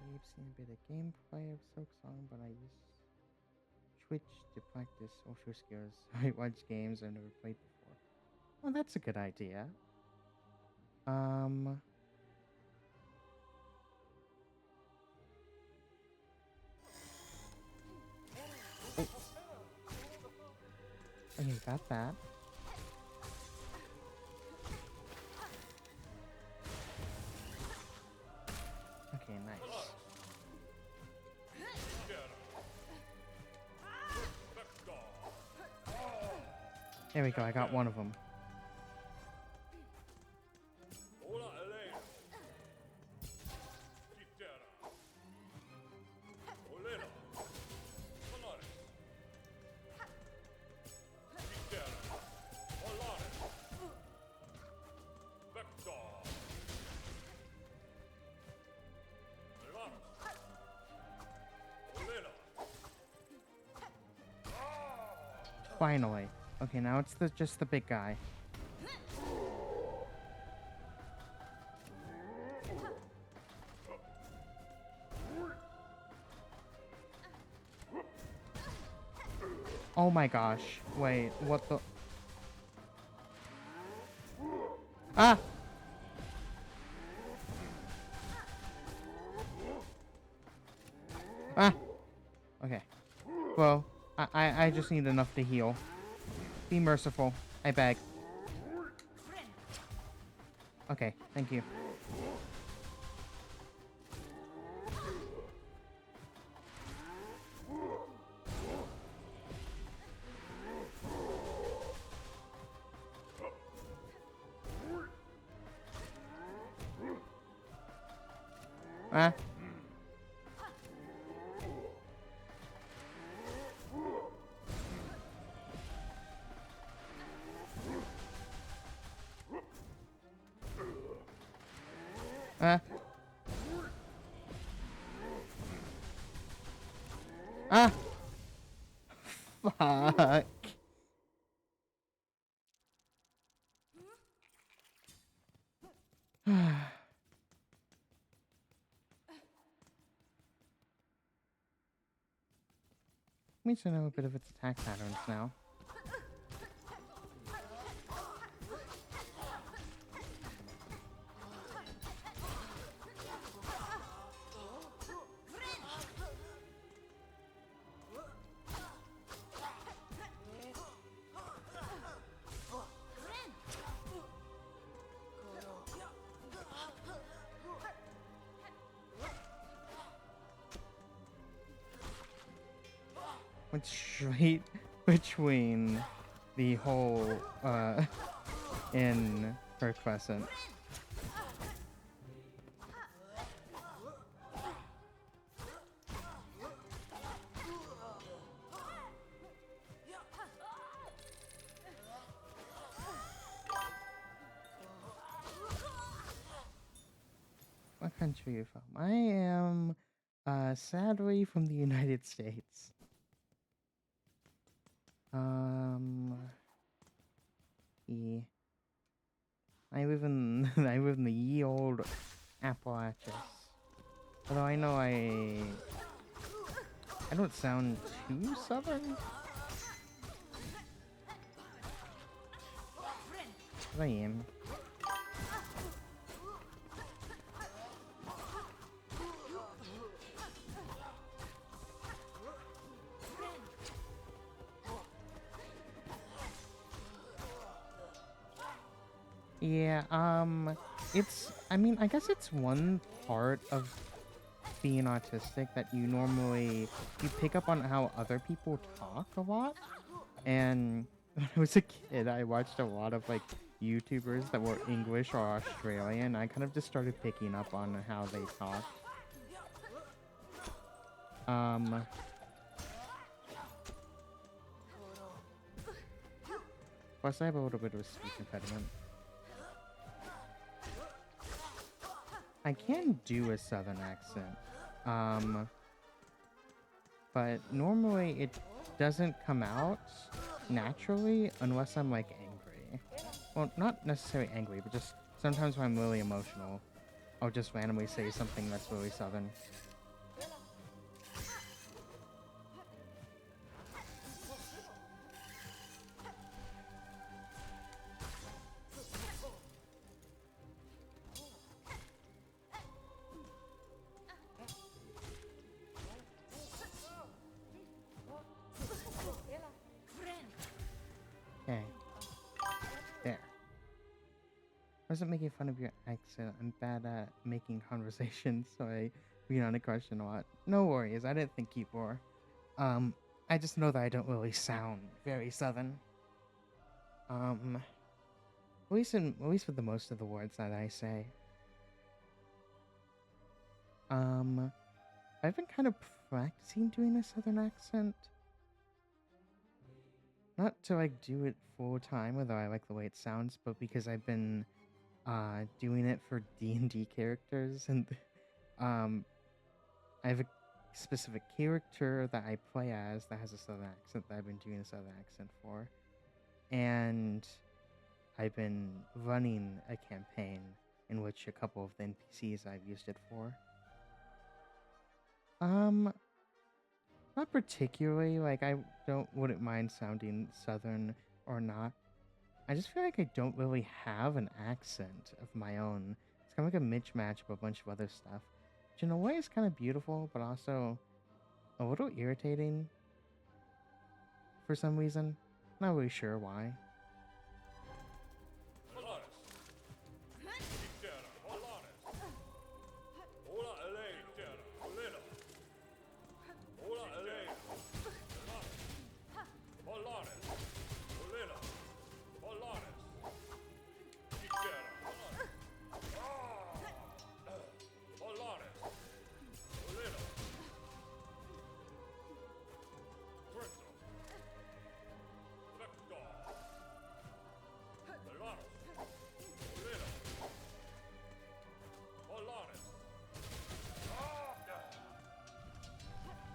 I've seen a bit of gameplay of Silk Song, but I use Twitch to practice social skills. I watch games I've never played before. Well, that's a good idea. Um, got that. Okay, nice. There we go, I got one of them. Finally. Okay, now it's just the big guy. Oh my gosh. Wait, what the... Ah! Ah! Okay. Well, I just need enough to heal. Be merciful. I beg. Okay, thank you. Ah. Ah. Ah. Fuck. Means to know a bit of its attack patterns now. Went straight between the hole in her crescent. What country are you from? I am sadly from the United States. Yeah. I live in the ye old Appalachians. Although I know I don't sound too southern. But I am. Yeah, I mean, I guess it's one part of being autistic that you pick up on how other people talk a lot. And when I was a kid, I watched a lot of, like, YouTubers that were English or Australian. I kind of just started picking up on how they talk. Plus I have a little bit of a speech impediment. I can do a southern accent, but normally it doesn't come out naturally unless I'm, like, angry. Well, not necessarily angry, but just sometimes when I'm really emotional, I'll just randomly say something that's really southern. Okay, there. I wasn't making fun of your accent. I'm bad at making conversations, so I read on a question a lot. No worries, I didn't think you were. Um, I just know that I don't really sound very southern. At least with the most of the words that I say. Um, I've been kind of practicing doing a southern accent. Not to like do it full time, although I like the way it sounds, but because I've been doing it for D&D characters, and um I have a specific character that I play as that has a southern accent that I've been doing a southern accent for. And I've been running a campaign in which a couple of the NPCs I've used it for. Um, Not particularly. Like I wouldn't mind sounding southern or not. I just feel like I don't really have an accent of my own. It's kind of like a mismatch of a bunch of other stuff, which in a way is kind of beautiful, but also a little irritating for some reason. Not really sure why.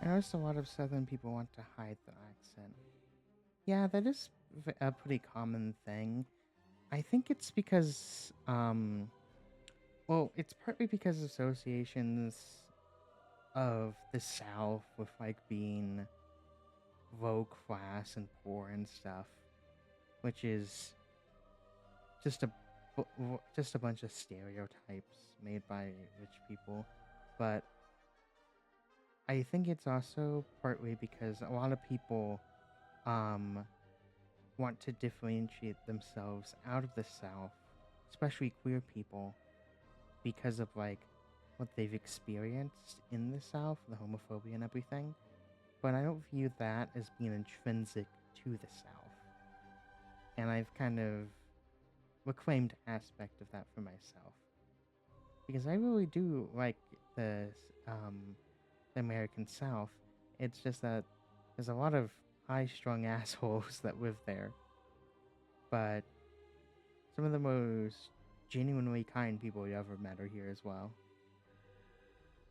I noticed a lot of southern people want to hide their accent. Yeah, that is a pretty common thing. I think it's because, well, it's partly because of associations of the South with like being low class and poor and stuff, which is just just a bunch of stereotypes made by rich people. But I think it's also partly because a lot of people um want to differentiate themselves out of the South, especially queer people, because of like what they've experienced in the South, the homophobia and everything. But I don't view that as being intrinsic to the South. And I've kind of reclaimed aspect of that for myself. Because I really do like the American South. It's just that there's a lot of high-strung assholes that live there. But some of the most genuinely kind people you ever met are here as well.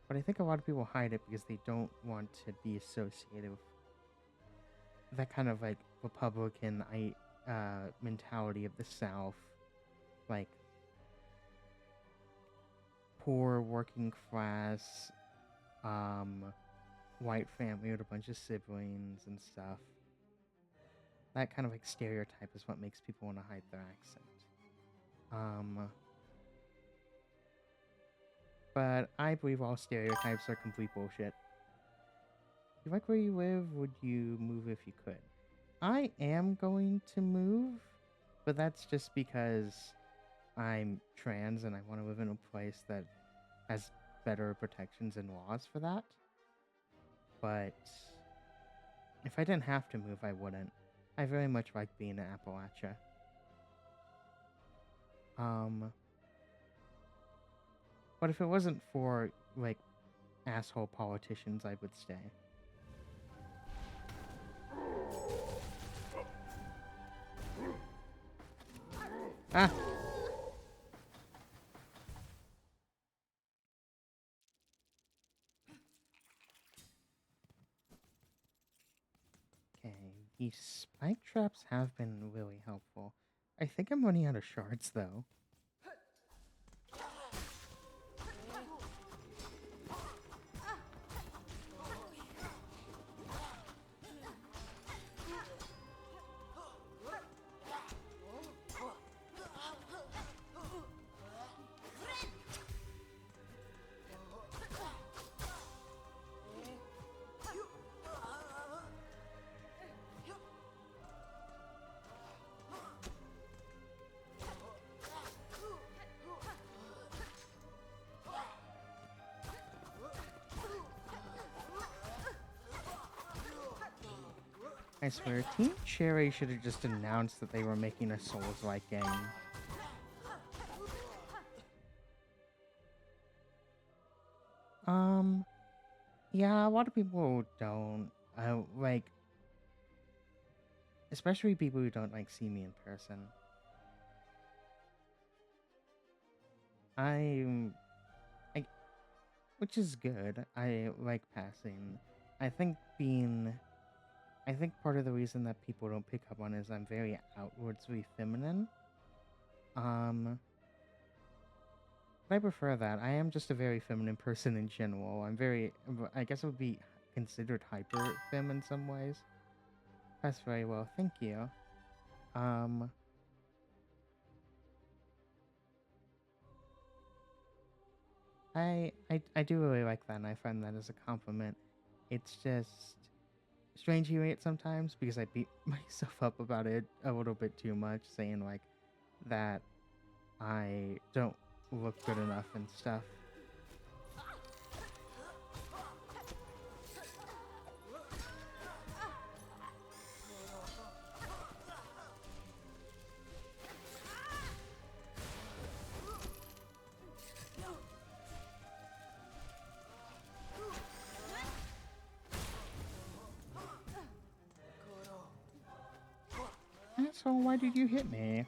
But I think a lot of people hide it because they don't want to be associated with that kind of like Republican mentality of the South, like poor working class, white family with a bunch of siblings and stuff. That kind of like stereotype is what makes people want to hide their accent. But I believe all stereotypes are complete bullshit. If you like where you live, would you move if you could? I am going to move, but that's just because I'm trans and I want to live in a place that has better protections and laws for that. But if I didn't have to move, I wouldn't. I very much like being in Appalachia. But if it wasn't for, like, asshole politicians, I would stay. Ah! Okay, these spike traps have been really helpful. I think I'm running out of shards, though. swear, Team Cherry should have just announced that they were making a Souls-like game. Yeah, a lot of people don't. Like, especially people who don't, like, see me in person. Which is good. I like passing. I think part of the reason that people don't pick up on is I'm very outwardly feminine. But I prefer that. I am just a very feminine person in general. I guess I would be considered hyper femme in some ways. That's very well, thank you. I do really like that, and I find that as a compliment. It's just strange hearing it sometimes because I beat myself up about it a little bit too much, saying like that I don't look good enough and stuff. So why did you hit me?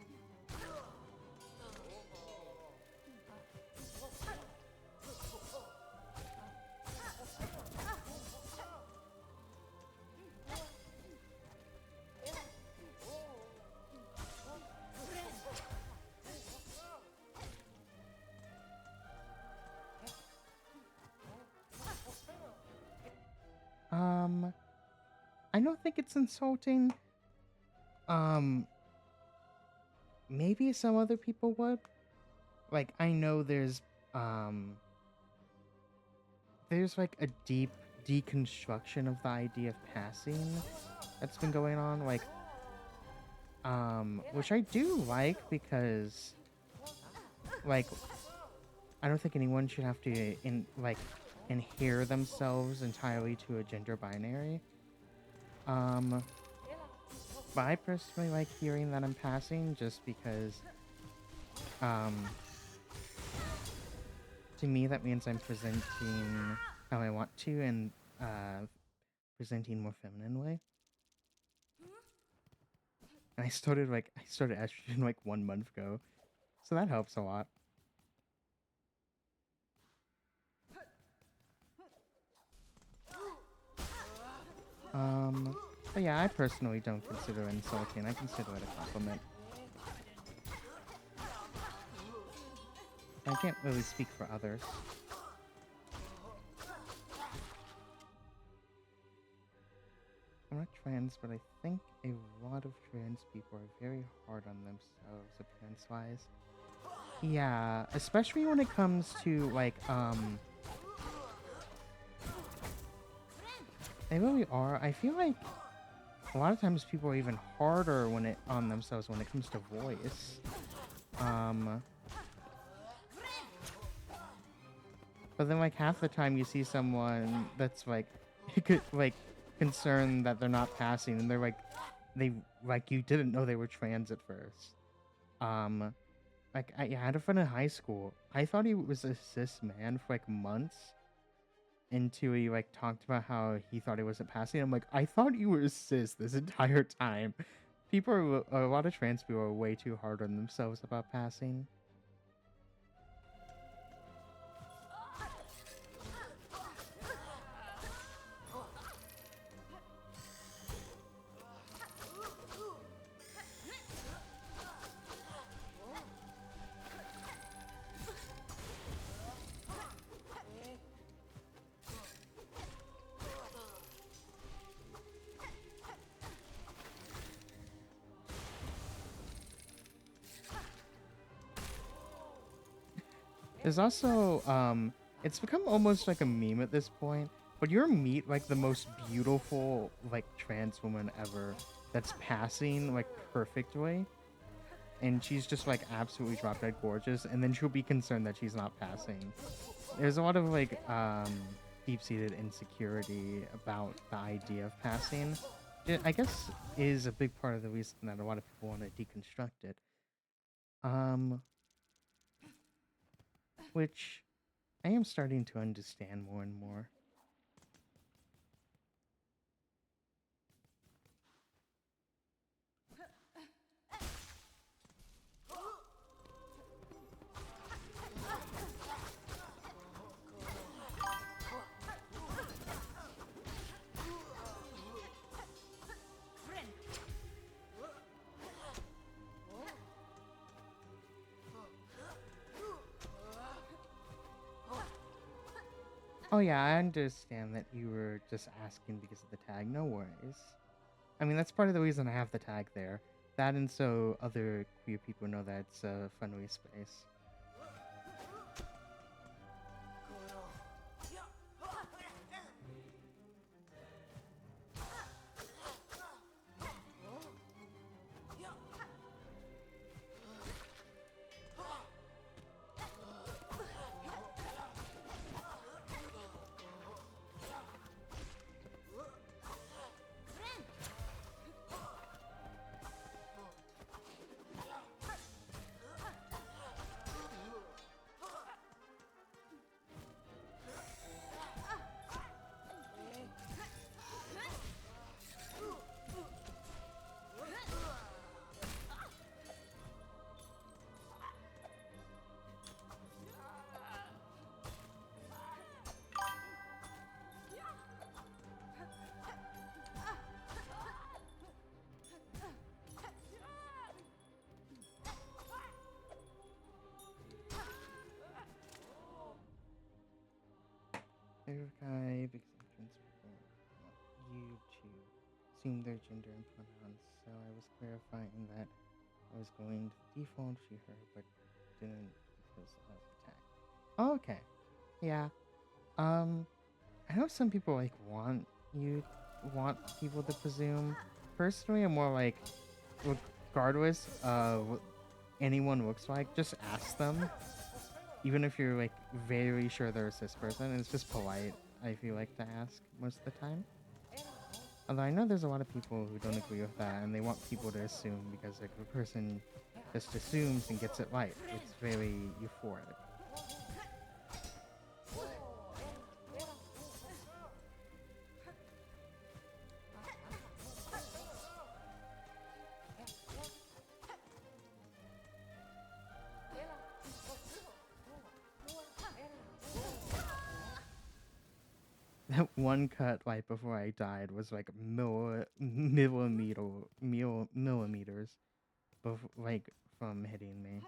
I don't think it's insulting. Maybe some other people would. Like, I know there's like a deep deconstruction of the idea of passing that's been going on, like, which I do like because, like, I don't think anyone should have to adhere themselves entirely to a gender binary. But I personally like hearing that I'm passing just because, to me that means I'm presenting how I want to and, presenting more feminine way. And I started estrogen like 1 month ago, so that helps a lot. But yeah, I personally don't consider it insulting. I consider it a compliment. I can't really speak for others. I'm not trans, but I think a lot of trans people are very hard on themselves appearance-wise. Yeah, especially when it comes to, like, they really are. I feel like a lot of times people are even harder on themselves when it comes to voice. But then, like, half the time you see someone that's like concerned that they're not passing, and they're like you didn't know they were trans at first. Like, I had a friend in high school. I thought he was a cis man for like months. Until he like talked about how he thought he wasn't passing. I'm like, I thought you were cis this entire time. A lot of trans people are way too hard on themselves about passing. There's also, it's become almost like a meme at this point, but you meet, like, the most beautiful, like, trans woman ever that's passing, like, perfectly, and she's just, like, absolutely drop-dead gorgeous, and then she'll be concerned that she's not passing. There's a lot of, like, deep-seated insecurity about the idea of passing, I guess is a big part of the reason that a lot of people want to deconstruct it. Um, which I am starting to understand more and more. Oh yeah, I understand that you were just asking because of the tag. No worries. I mean, that's part of the reason I have the tag there. That and so other queer people know that it's a friendly space. Favorite guy because entrance people want you to assume their gender and pronouns. So I was clarifying that I was going to default she her, but didn't because of the tag. Oh, okay. Yeah. Um, I know some people like want people to presume. Personally, I'm more like, regardless of what anyone looks like, just ask them. Even if you're like very sure they're a cis person, it's just polite. I feel like to ask most of the time. Although I know there's a lot of people who don't agree with that, and they want people to assume because like the person just assumes and gets it right. It's very euphoric. That one cut right before I died was like millimeters, like from hitting me.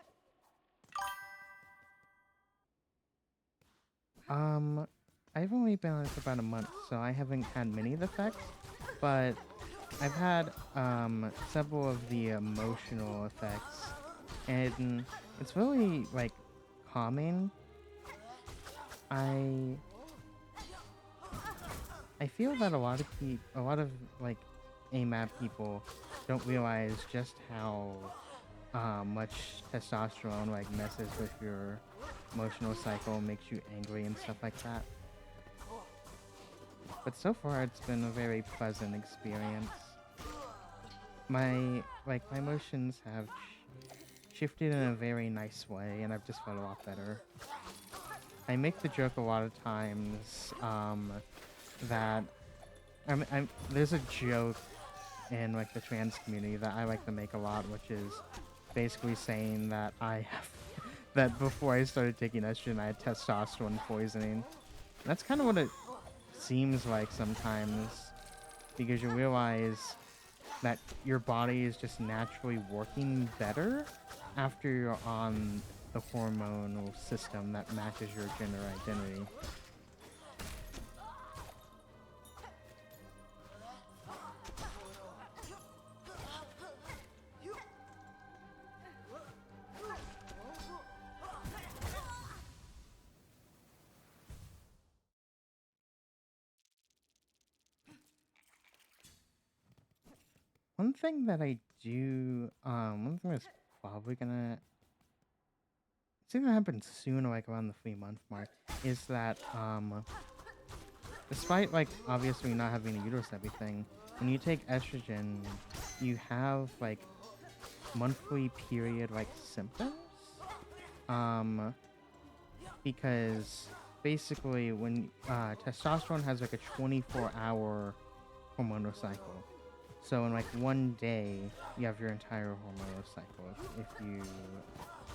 Um, I've only been on it for about a month, so I haven't had many of the effects, but I've had several of the emotional effects, and it's really like calming. I I feel that a lot of like AMAP people don't realize just how much testosterone like messes with your emotional cycle, makes you angry and stuff like that. But so far, it's been a very pleasant experience. My emotions have shifted in a very nice way, and I've just felt a lot better. I make the joke a lot of times that there's a joke in like the trans community that I like to make a lot, which is basically saying that I have that before I started taking estrogen, I had testosterone poisoning. That's kind of what it seems like sometimes, because you realize that your body is just naturally working better after you're on the hormonal system that matches your gender identity. One thing that I do, one thing that's probably gonna, it's gonna happen soon, like around the 3 month mark, is that, despite like obviously not having a uterus and everything, when you take estrogen, you have like monthly period like symptoms. Um, because basically when testosterone has like a 24-hour hormonal cycle. So in like one day, you have your entire hormonal cycle if you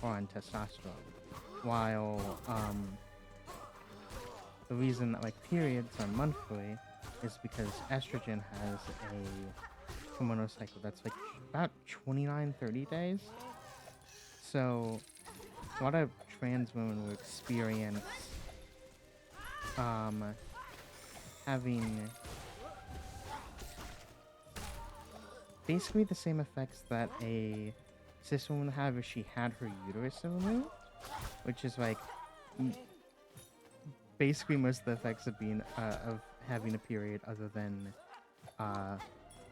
are on testosterone. While the reason that like periods are monthly is because estrogen has a hormonal cycle that's like about 29-30 days. So a lot of trans women will experience having basically the same effects that a cis woman would have if she had her uterus removed, which is like basically most of the effects of being of having a period, other than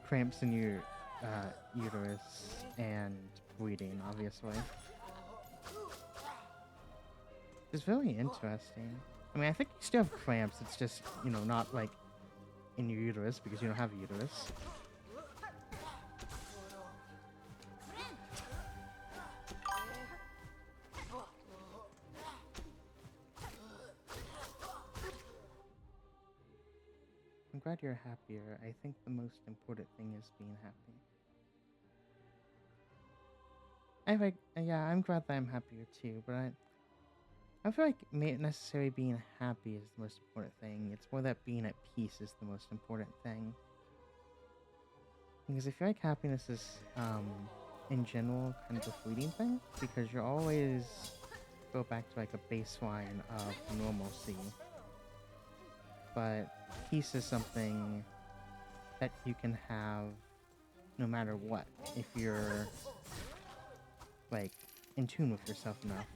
cramps in your uterus and bleeding, obviously. It's very interesting. I mean, I think you still have cramps. It's just, you know, not like in your uterus because you don't have a uterus. I'm glad you're happier. I think the most important thing is being happy. Yeah, I'm glad that I'm happier too, but I feel like necessarily being happy is the most important thing. It's more that being at peace is the most important thing. Because I feel like happiness is, in general, kind of a fleeting thing, because you always go back to like a baseline of normalcy. But peace is something that you can have no matter what, if you're like in tune with yourself enough.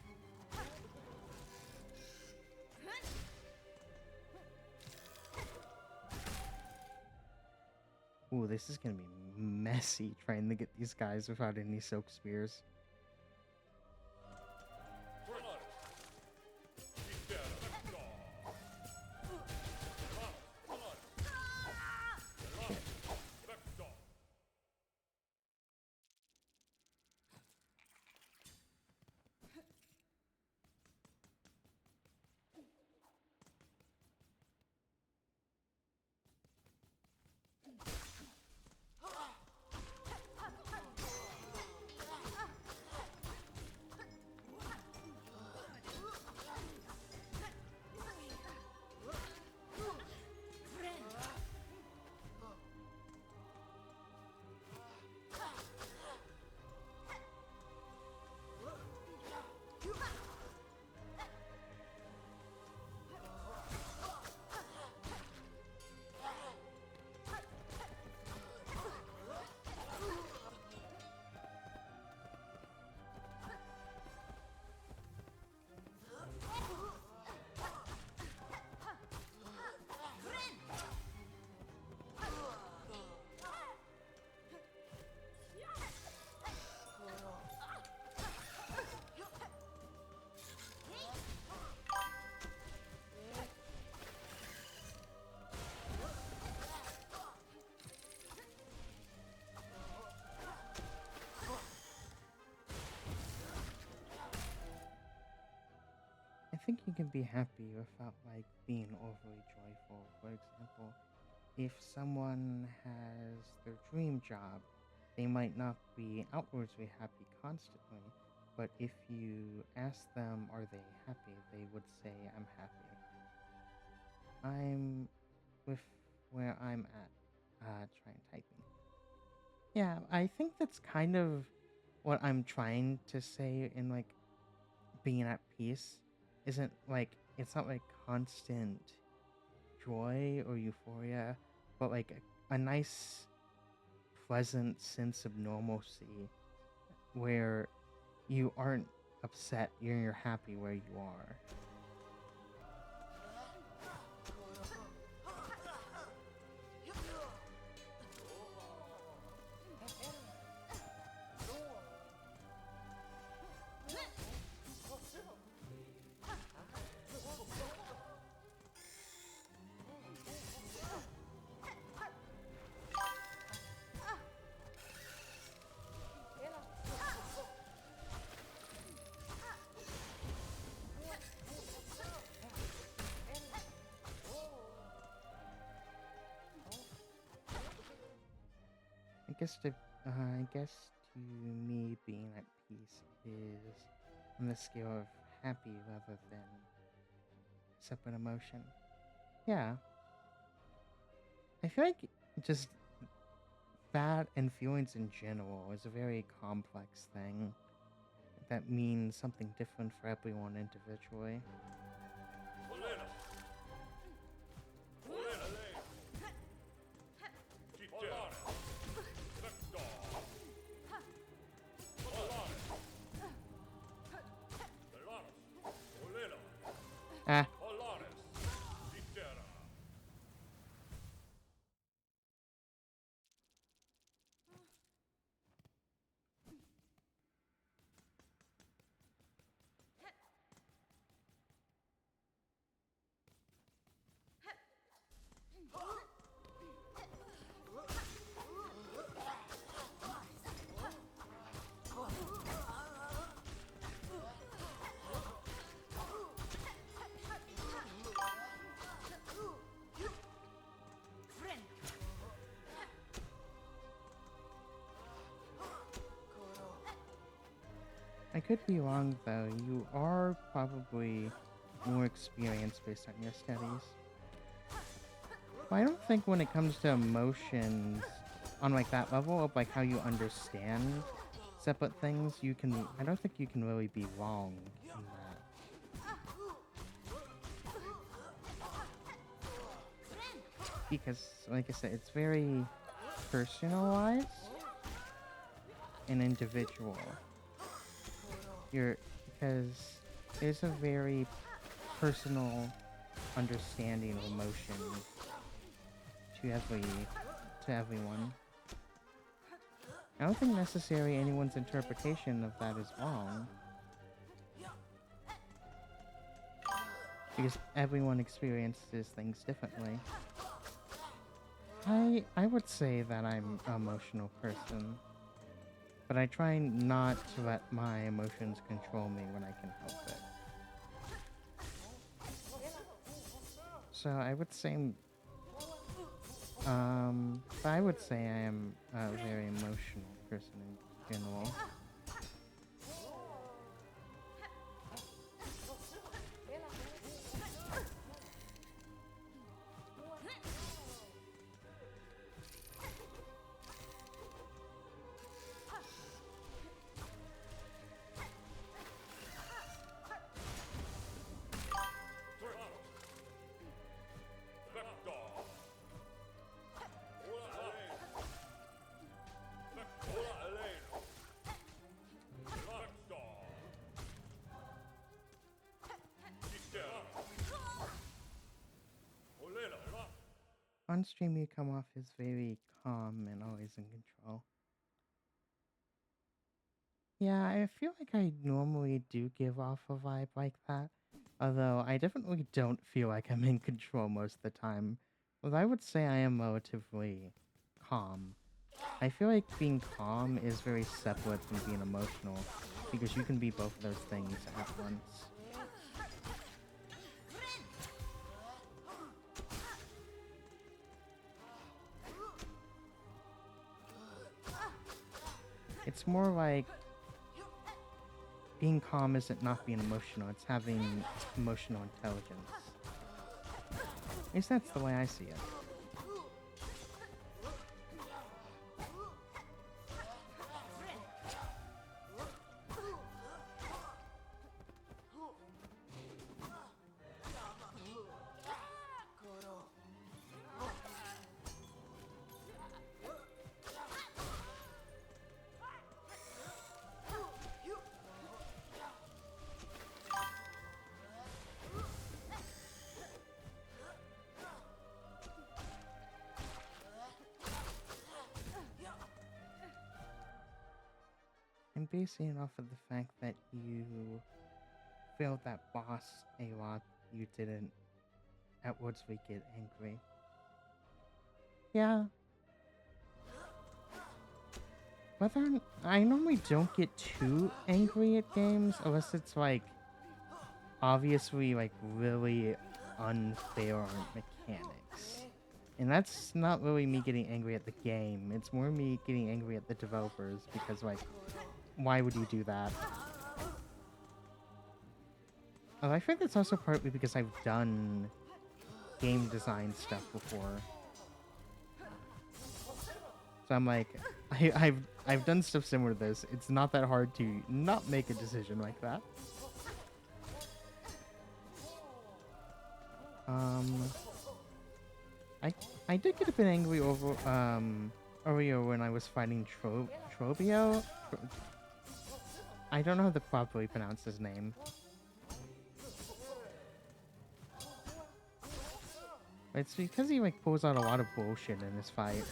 Ooh, this is gonna be messy trying to get these guys without any soak spears. I think you can be happy without like being overly joyful. For example, if someone has their dream job, they might not be outwardly happy constantly, but if you ask them, are they happy, they would say, I'm happy. I'm with where I'm at. Trying typing. Yeah, I think that's kind of what I'm trying to say in like being at peace. Isn't like, it's not like constant joy or euphoria, but like a nice, pleasant sense of normalcy where you aren't upset, you're happy where you are. I guess to me being at peace is on the scale of happy rather than separate emotion. Yeah, I feel like just that and feelings in general is a very complex thing that means something different for everyone individually. Ah, I could be wrong though. You are probably more experienced based on your studies. But I don't think when it comes to emotions on like that level of like how you understand separate things, I don't think you can really be wrong in that. Because like I said, it's very personalized and individual. Because there's a very personal understanding of emotion to everyone. I don't think necessarily anyone's interpretation of that is wrong. Because everyone experiences things differently. I would say that I'm an emotional person. But I try not to let my emotions control me when I can help it. So I would say I am a very emotional person in general. On stream, you come off as very calm and always in control. Yeah, I feel like I normally do give off a vibe like that. Although I definitely don't feel like I'm in control most of the time. But I would say I am relatively calm. I feel like being calm is very separate from being emotional, because you can be both of those things at once. It's more like being calm isn't not being emotional, it's having emotional intelligence. At least that's the way I see it. I'm basing it off of the fact that you failed that boss a lot. You didn't at Woodsweek get angry. Yeah. I normally don't get too angry at games unless it's like obviously like really unfair mechanics. And that's not really me getting angry at the game. It's more me getting angry at the developers because, like, why would you do that? I think that's also partly because I've done game design stuff before. So I'm like, I've done stuff similar to this. It's not that hard to not make a decision like that. I did get a bit angry over earlier when I was fighting Trobbio. I don't know how to properly pronounce his name. It's because he like pulls out a lot of bullshit in this fight.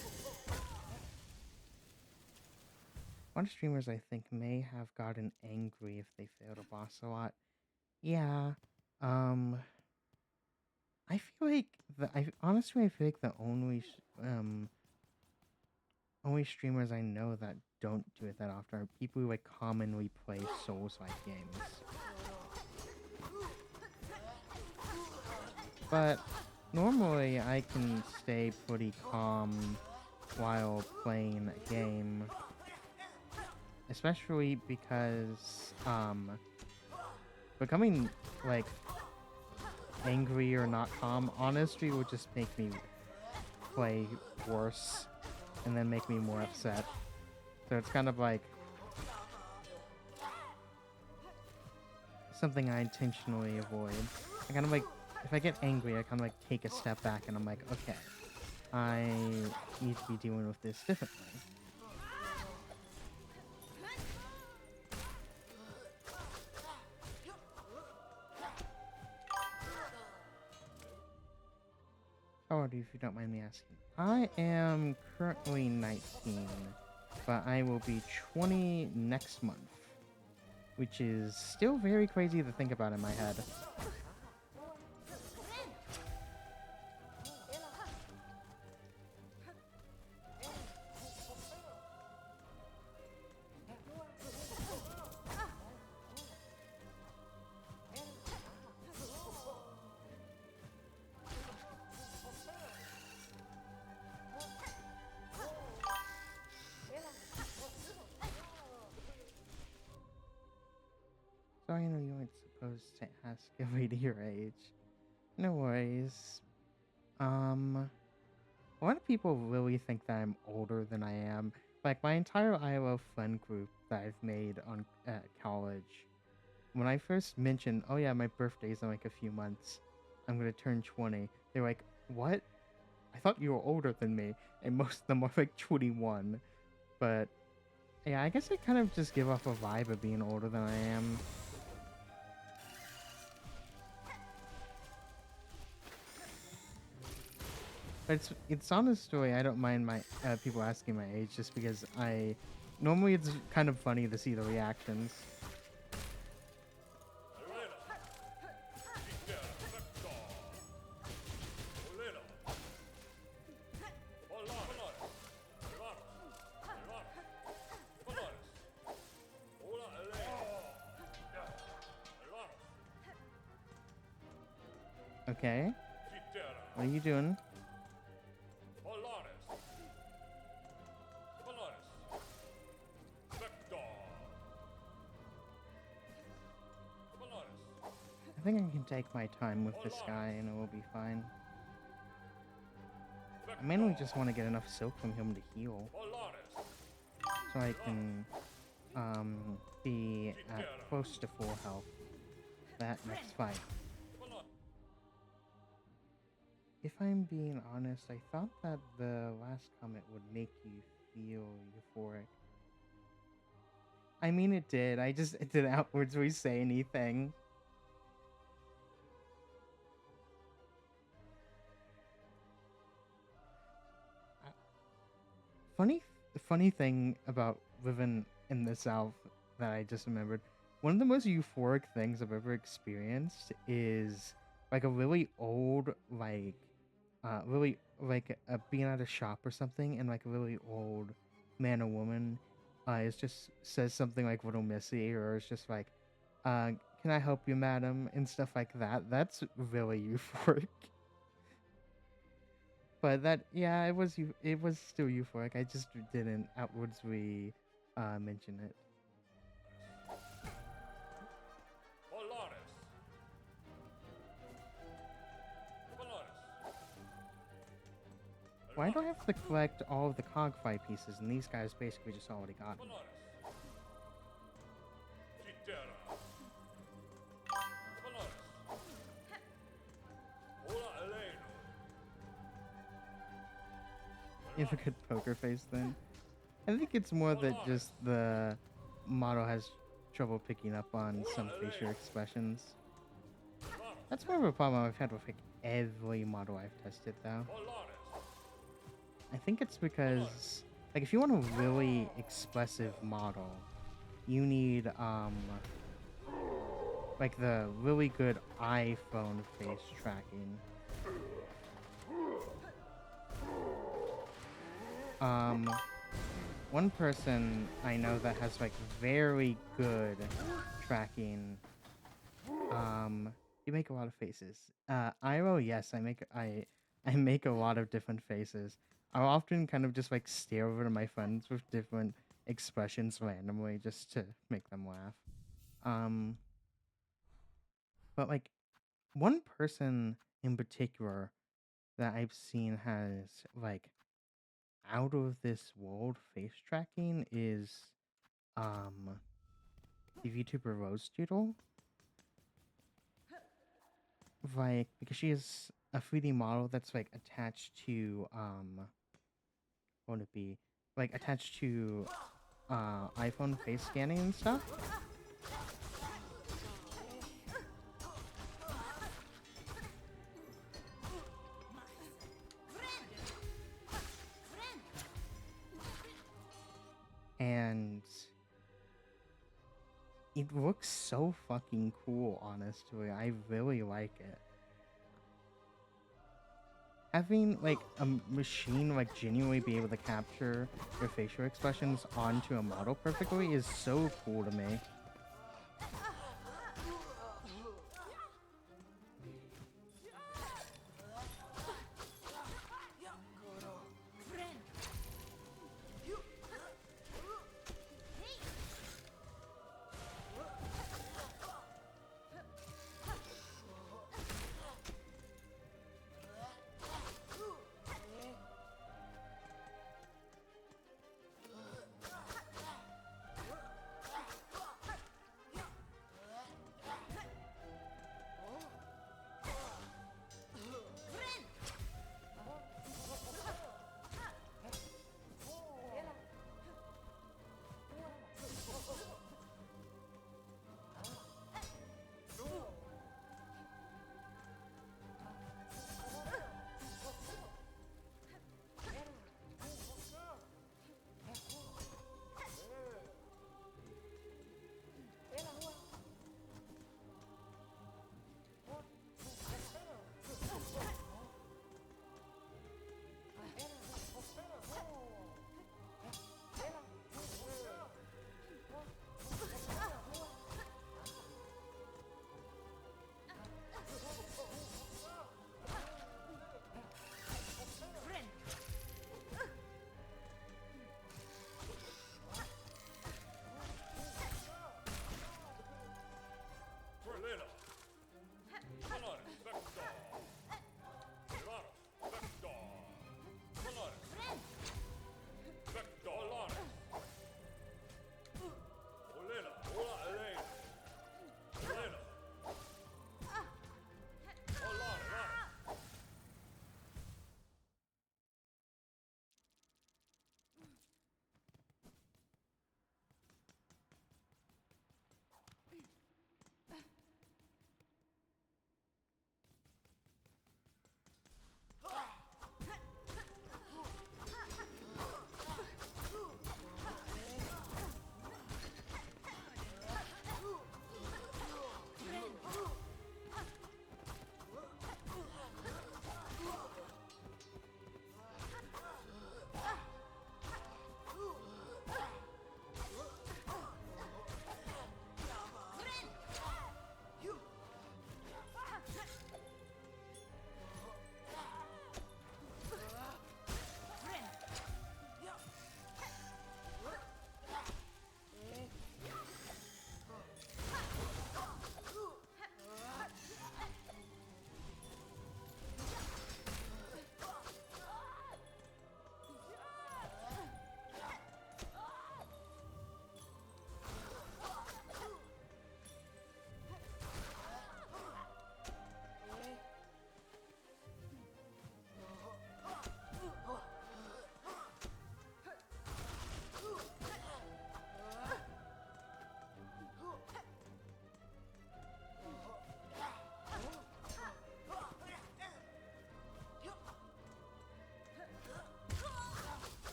A lot of streamers I think may have gotten angry if they failed a boss a lot. Yeah. I feel like honestly I feel like the only streamers I know that don't do it that often are people who like commonly play Souls-like games. But normally I can stay pretty calm while playing a game. Especially because becoming like angry or not calm honestly would just make me play worse and then make me more upset. So it's kind of like something I intentionally avoid. I kind of like, if I get angry, I kind of like take a step back and I'm like, okay, I need to be dealing with this differently. How old are you, if you don't mind me asking? I am currently 19, but I will be 20 next month, which is still very crazy to think about in my head. Sorry, I know you weren't supposed to ask a lady your age. No worries. A lot of people really think that I'm older than I am. Like, my entire ILO friend group that I've made on college, when I first mentioned, oh yeah, my birthday's in like a few months, I'm gonna turn 20, they're like, what? I thought you were older than me. And most of them are like 21. But yeah, I guess I kind of just give off a vibe of being older than I am. But it's honest story. I don't mind my people asking my age just because normally it's kind of funny to see the reactions. Okay. What are you doing? I think I can take my time with this guy and it will be fine. I mainly just want to get enough silk from him to heal. So I can be at close to full health that next fight. If I'm being honest, I thought that the last comment would make you feel euphoric. I mean, it did. I just didn't outwardly say anything. Funny thing about living in the South that I just remembered. One of the most euphoric things I've ever experienced is like a really old, really like being at a shop or something, and like a really old man or woman is just says something like "Little Missy," or it's just like, "Can I help you, madam?" and stuff like that. That's really euphoric. But that, yeah, it was still euphoric. I just didn't outwardly mention it. Why do I have to collect all of the cogfight pieces, and these guys basically just already got them? You have a good poker face then. I think it's more that just the model has trouble picking up on some facial expressions. That's more of a problem I've had with like every model I've tested though. I think it's because like if you want a really expressive model, you need like the really good iPhone face tracking. One person I know that has like very good tracking. You make a lot of faces. Iro, yes, I make a lot of different faces. I'll often kind of just like stare over to my friends with different expressions randomly just to make them laugh. But like one person in particular that I've seen has like out of this world face tracking is the VTuber Rose Doodle. Like because she is a 3D model that's like attached to what would it be? Like attached to iPhone face scanning and stuff. And it looks so fucking cool, honestly. I really like it. Having like a machine like genuinely be able to capture your facial expressions onto a model perfectly is so cool to me.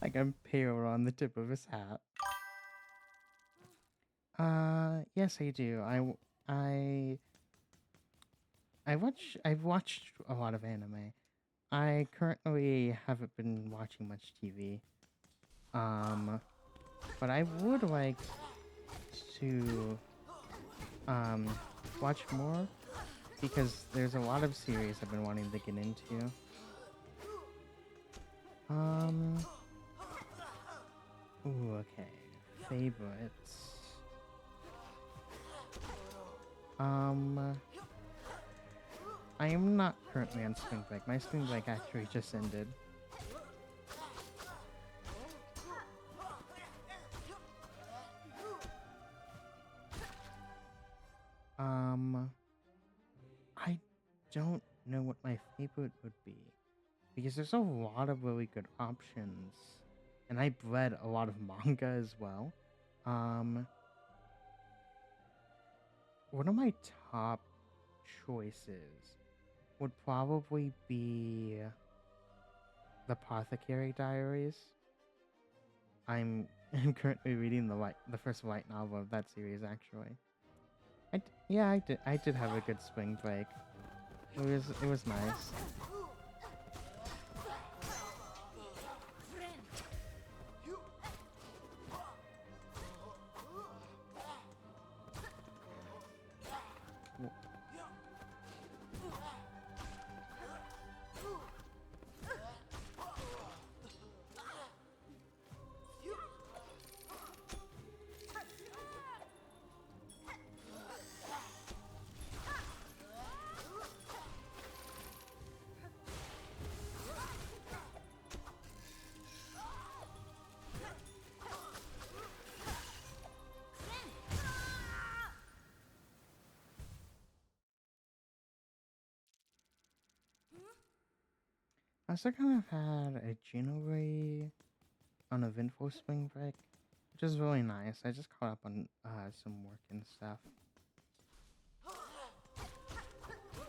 Like I'm pale on the tip of his hat. Yes, I do. I I've watched a lot of anime. I currently haven't been watching much TV. Um, but I would like to um watch more because there's a lot of series I've been wanting to get into. Um, ooh, okay. Favorites. I am not currently on spring break. My spring break actually just ended. I don't know what my favorite would be because there's a lot of really good options, and I've read a lot of manga as well. Um, One of my top choices would probably be the Apothecary Diaries. I'm currently reading the first light novel of that series actually. Yeah, I did have a good spring break. It was nice. I also kind of had a generally uneventful spring break, which is really nice. I just caught up on some work and stuff,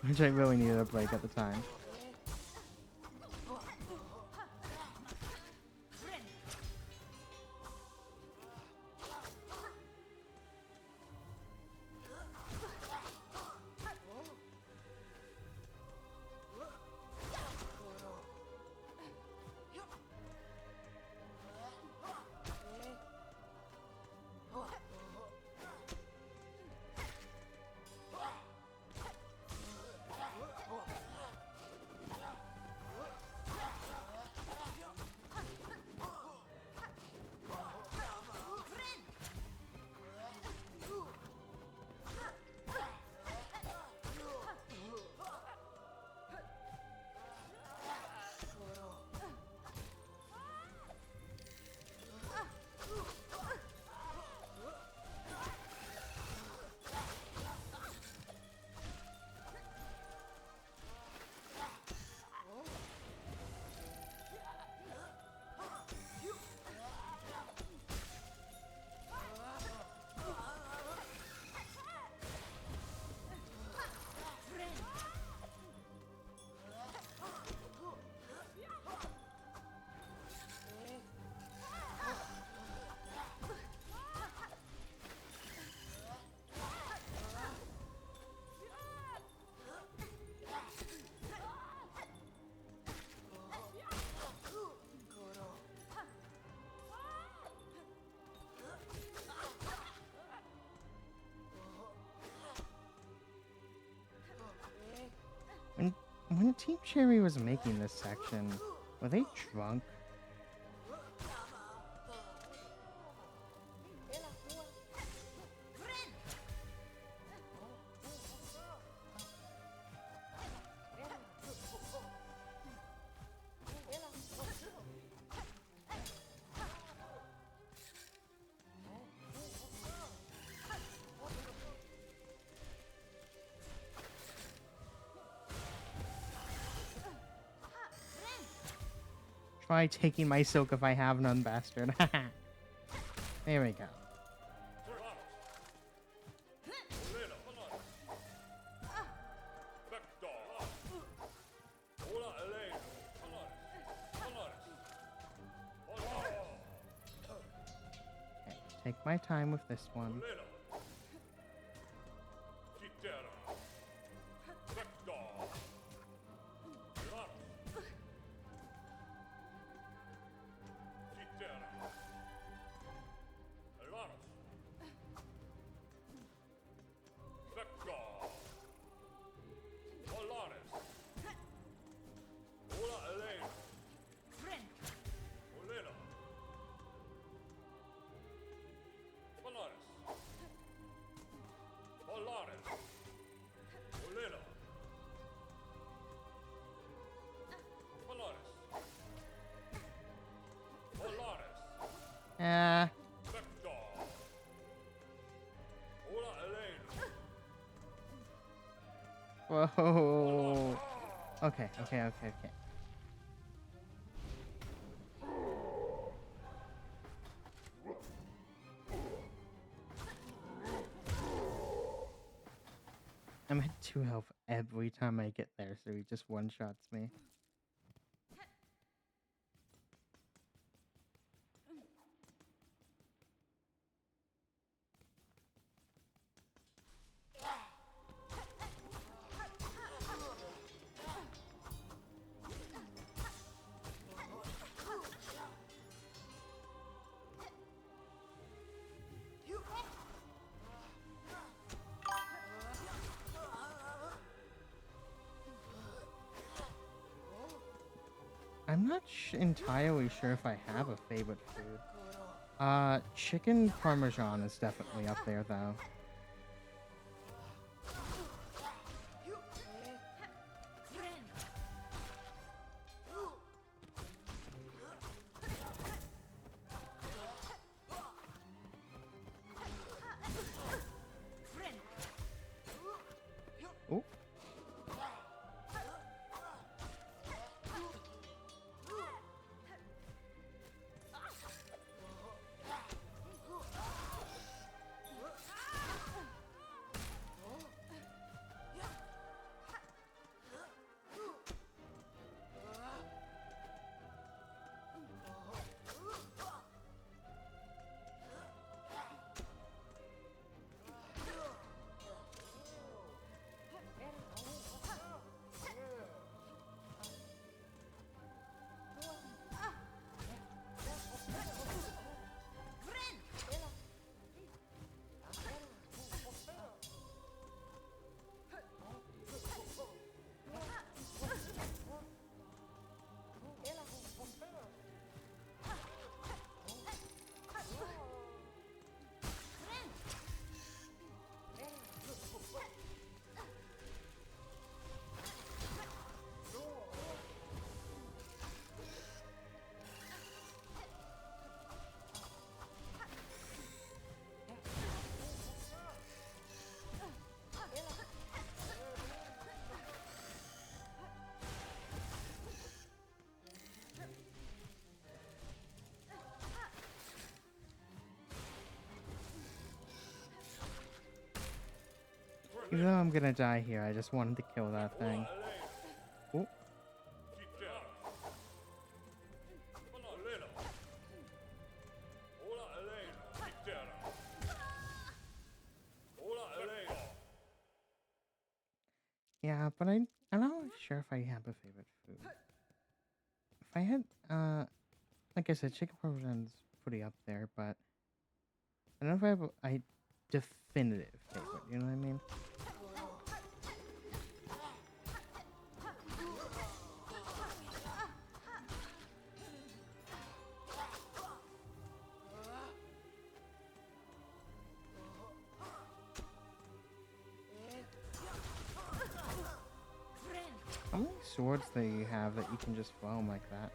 which I really needed a break at the time. When Team Cherry was making this section, were they drunk? Try taking my silk if I have none, bastard. There we go. take my time with this one. Whoa. Okay. I'm at 2 health every time I get there, so he just one-shots me. I'm not entirely sure if I have a favorite food. Chicken parmesan is definitely up there, though. Oh. Even though I'm gonna die here, I just wanted to kill that thing. Oh. Yeah, but I'm not really sure if I have a favorite food. If I had, like I said, chicken parmesan's pretty up there, but I don't know if I have a definitive favorite, you know what I mean? How many swords do you have that you can just throw them like that?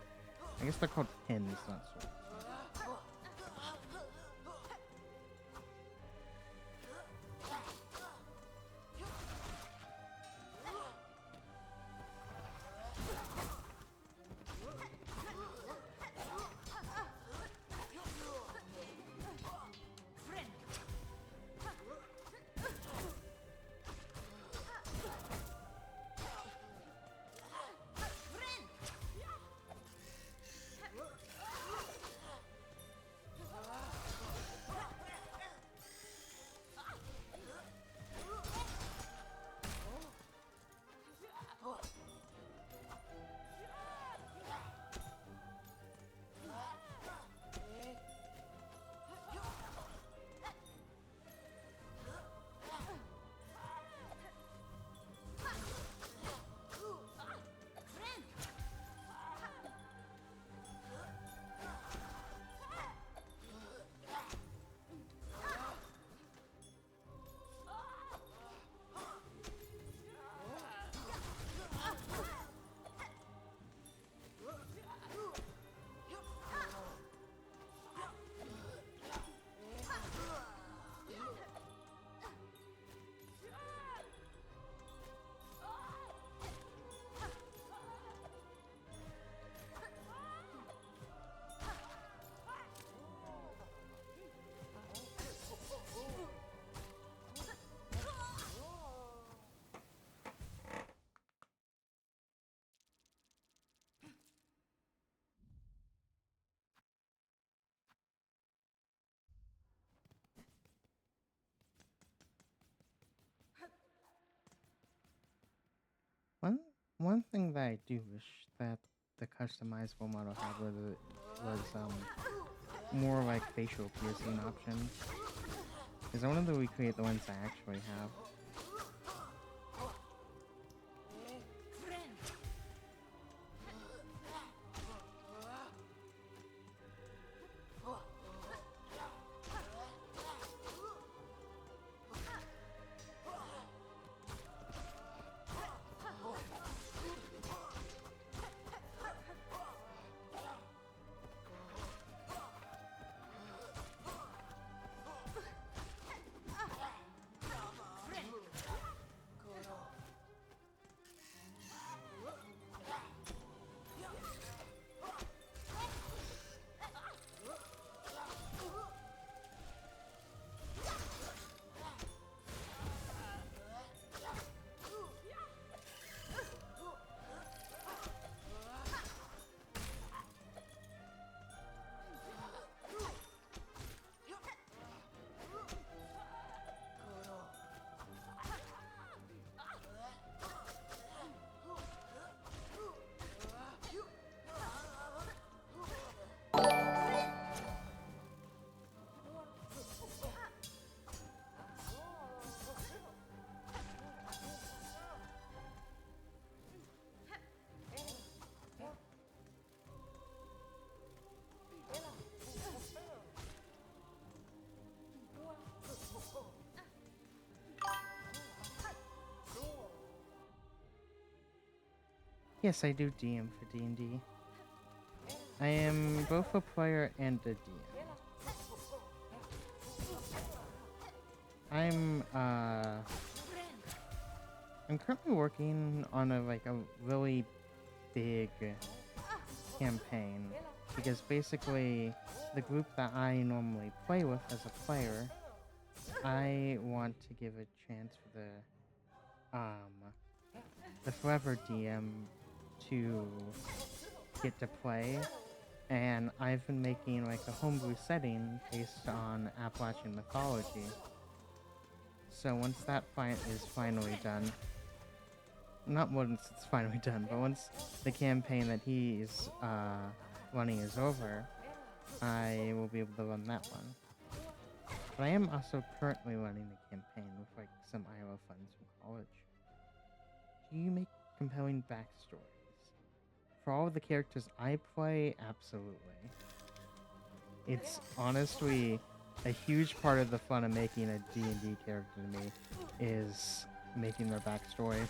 I guess they're called pins, not swords. One thing that I do wish that the customizable model had was more like facial piercing options. Because I wanted to recreate the ones I actually have. Yes, I do DM for D&D. I am both a player and a DM. I'm currently working on a really big campaign because basically the group that I normally play with as a player, I want to give a chance for the forever DM to get to play, and I've been making like a homebrew setting based on Appalachian mythology. So once that is finally done, not once it's finally done, but once the campaign that he's running is over, I will be able to run that one. But I am also currently running a campaign with like some Iowa friends from college. Do you make compelling backstories? For all of the characters I play, absolutely. It's honestly a huge part of the fun of making a D&D character to me is making their backstory.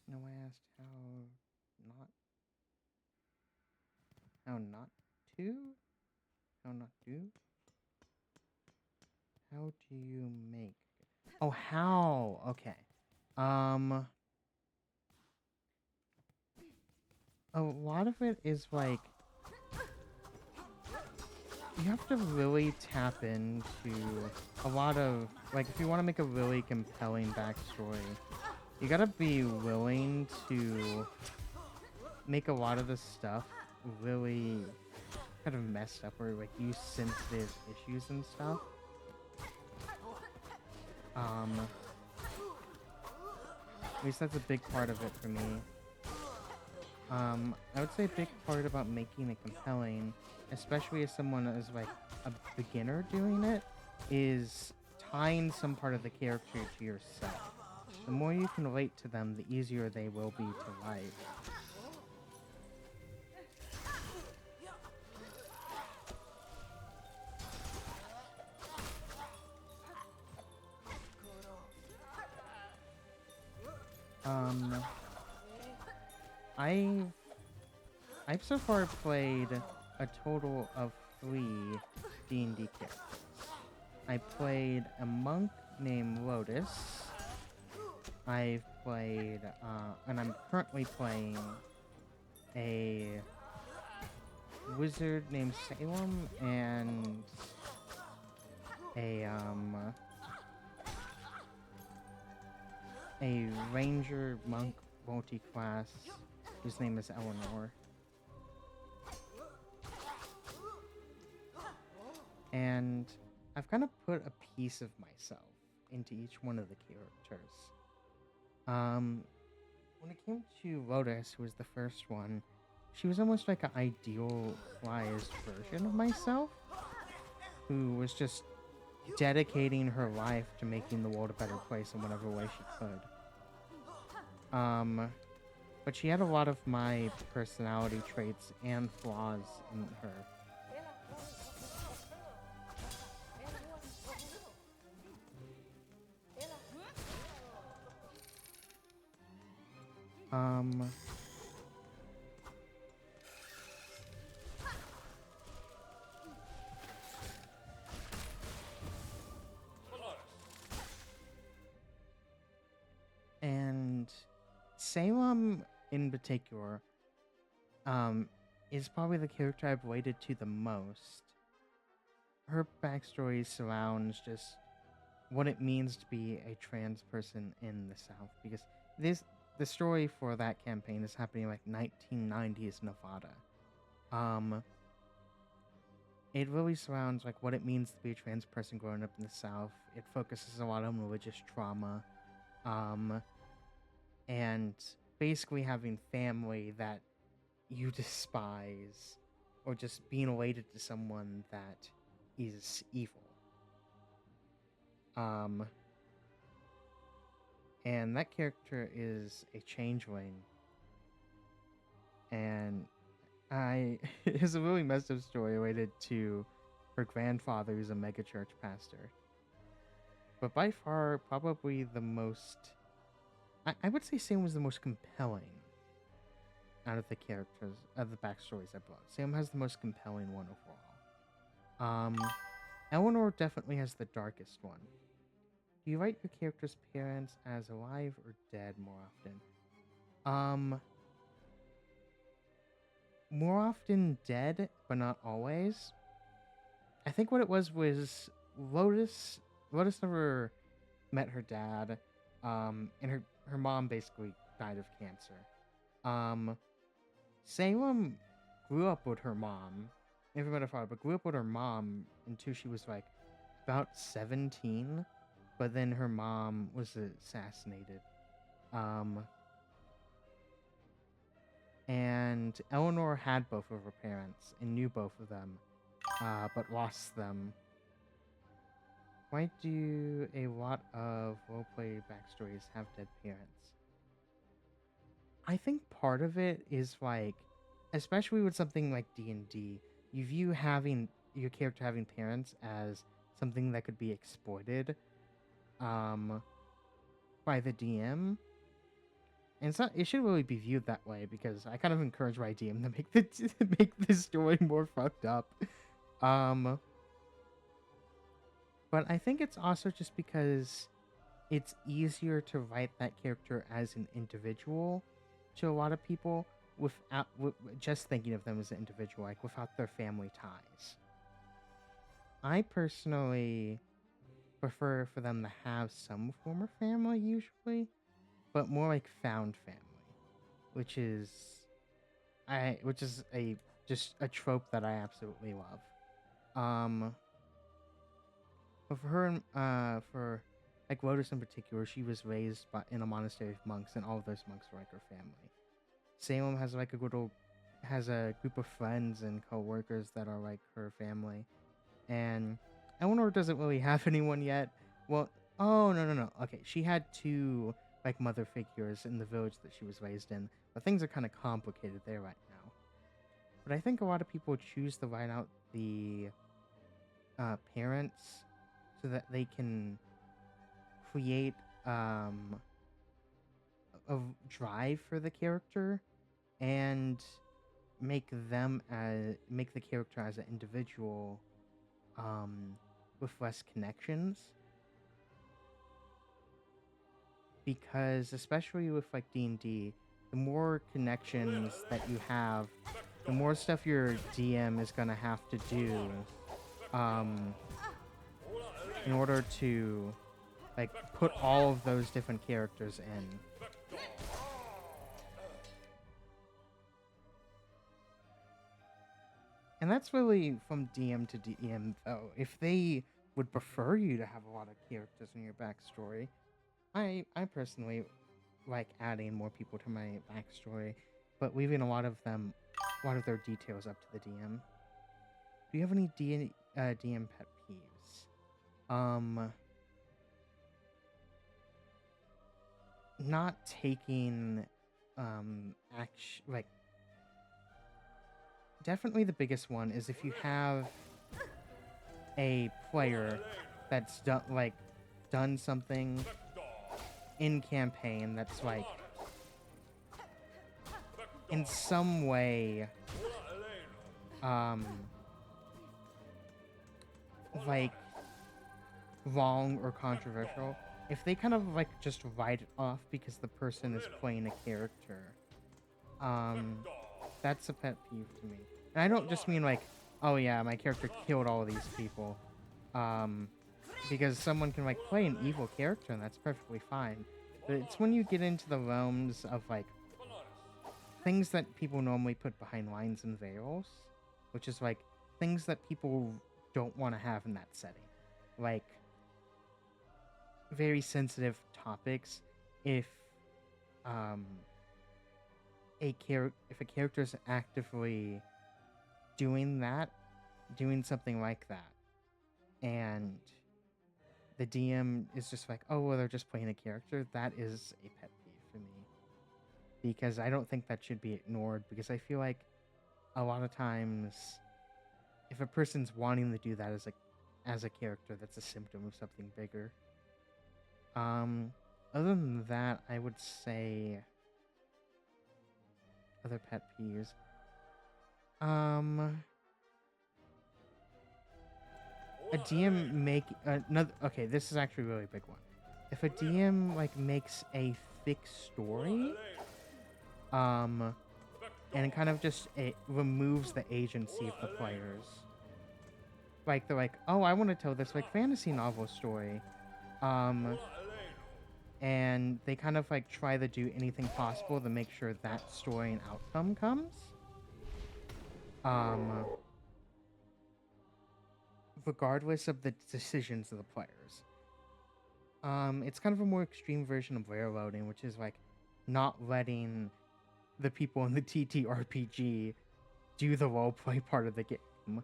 No, I asked how not to? How not do? How do you make? Oh, how? Okay. A lot of it is like you have to really tap into a lot of like if you want to make a really compelling backstory, you gotta be willing to make a lot of the stuff really kind of messed up or like use sensitive issues and stuff. At least that's a big part of it for me. I would say a big part about making it compelling, especially as someone as like a beginner doing it, is tying some part of the character to yourself. The more you can relate to them, the easier they will be to like. I've so far played a total of 3 D&D characters. I played a monk named Lotus. I've played, and I'm currently playing a wizard named Salem and a a ranger monk multi-class whose name is Eleanor. And I've kind of put a piece of myself into each one of the characters. When it came to Lotus, who was the first one, she was almost like an idealized version of myself, who was just dedicating her life to making the world a better place in whatever way she could. But she had a lot of my personality traits and flaws in her. And Salem in particular, is probably the character I've related to the most. Her backstory surrounds just what it means to be a trans person in the South, because the story for that campaign is happening in like 1990s Nevada. It really surrounds like what it means to be a trans person growing up in the South. It focuses a lot on religious trauma, and basically having family that you despise, or just being related to someone that is evil. And that character is a changeling, and it's a really messed up story related to her grandfather, who's a megachurch pastor. But by far, probably the most, I would say Sam was the most compelling out of the characters, of the backstories I brought. Sam has the most compelling one overall. Eleanor definitely has the darkest one. Do you write your character's parents as alive or dead more often? More often dead, but not always. I think what it was Lotus never met her dad, and her mom basically died of cancer. Salem grew up with her mom, never met her father, but grew up with her mom until she was like about 17, but then her mom was assassinated. And Eleanor had both of her parents and knew both of them, but lost them. Why do a lot of roleplay backstories have dead parents? I think part of it is like, especially with something like D&D, you view having your character having parents as something that could be exploited by the DM. And it should really be viewed that way, because I kind of encourage my DM to make the story more fucked up. But I think it's also just because it's easier to write that character as an individual to a lot of people without just thinking of them as an individual, like without their family ties. I personally prefer for them to have some form of family usually, but more like found family, which is just a trope that I absolutely love. But for her, for like Lotus in particular, she was raised in a monastery of monks, and all of those monks were like her family. Salem has like has a group of friends and co-workers that are like her family, and Eleanor doesn't really have anyone yet. Well, oh no. Okay, she had two like mother figures in the village that she was raised in, but things are kind of complicated there right now. But I think a lot of people choose to write out the parents so that they can create a drive for the character and make the character as an individual with less connections. Because especially with like D&D, the more connections that you have the more stuff your DM is gonna have to do, um, in order to like put all of those different characters in. And that's really from DM to DM, though. If they would prefer you to have a lot of characters in your backstory, I personally like adding more people to my backstory, but leaving a lot of their details up to the DM. Do you have any DM pet peeves? Not taking action, like, definitely the biggest one is if you have a player that's done something in campaign that's like in some way like wrong or controversial. If they kind of like just write it off because the person is playing a character, that's a pet peeve to me. And I don't just mean like, oh yeah, my character killed all of these people, because someone can like play an evil character and that's perfectly fine. But it's when you get into the realms of like things that people normally put behind lines and veils, which is like things that people don't want to have in that setting, like very sensitive topics. If a character is actively doing something like that, and the DM is just like, oh well, they're just playing a character, that is a pet peeve for me, because I don't think that should be ignored, because I feel like a lot of times if a person's wanting to do that as a character, that's a symptom of something bigger. Other than that, I would say other pet peeves. A DM make another. Okay, this is actually a really big one. If a DM like makes a fixed story, and it kind of just removes the agency of the players. Like they're like, oh, I want to tell this like fantasy novel story, and they kind of like try to do anything possible to make sure that story and outcome comes. Regardless of the decisions of the players. It's kind of a more extreme version of railroading, which is like not letting the people in the TTRPG do the roleplay part of the game.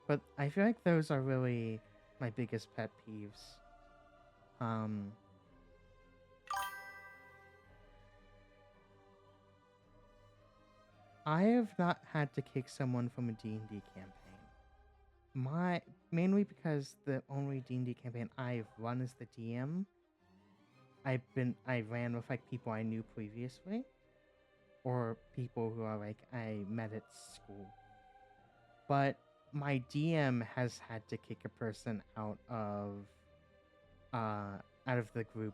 But I feel like those are really my biggest pet peeves. I have not had to kick someone from a D&D campaign. Mainly because the only D&D campaign I've run as the DM, I ran with like people I knew previously, or people who are like I met at school. But my DM has had to kick a person out of the group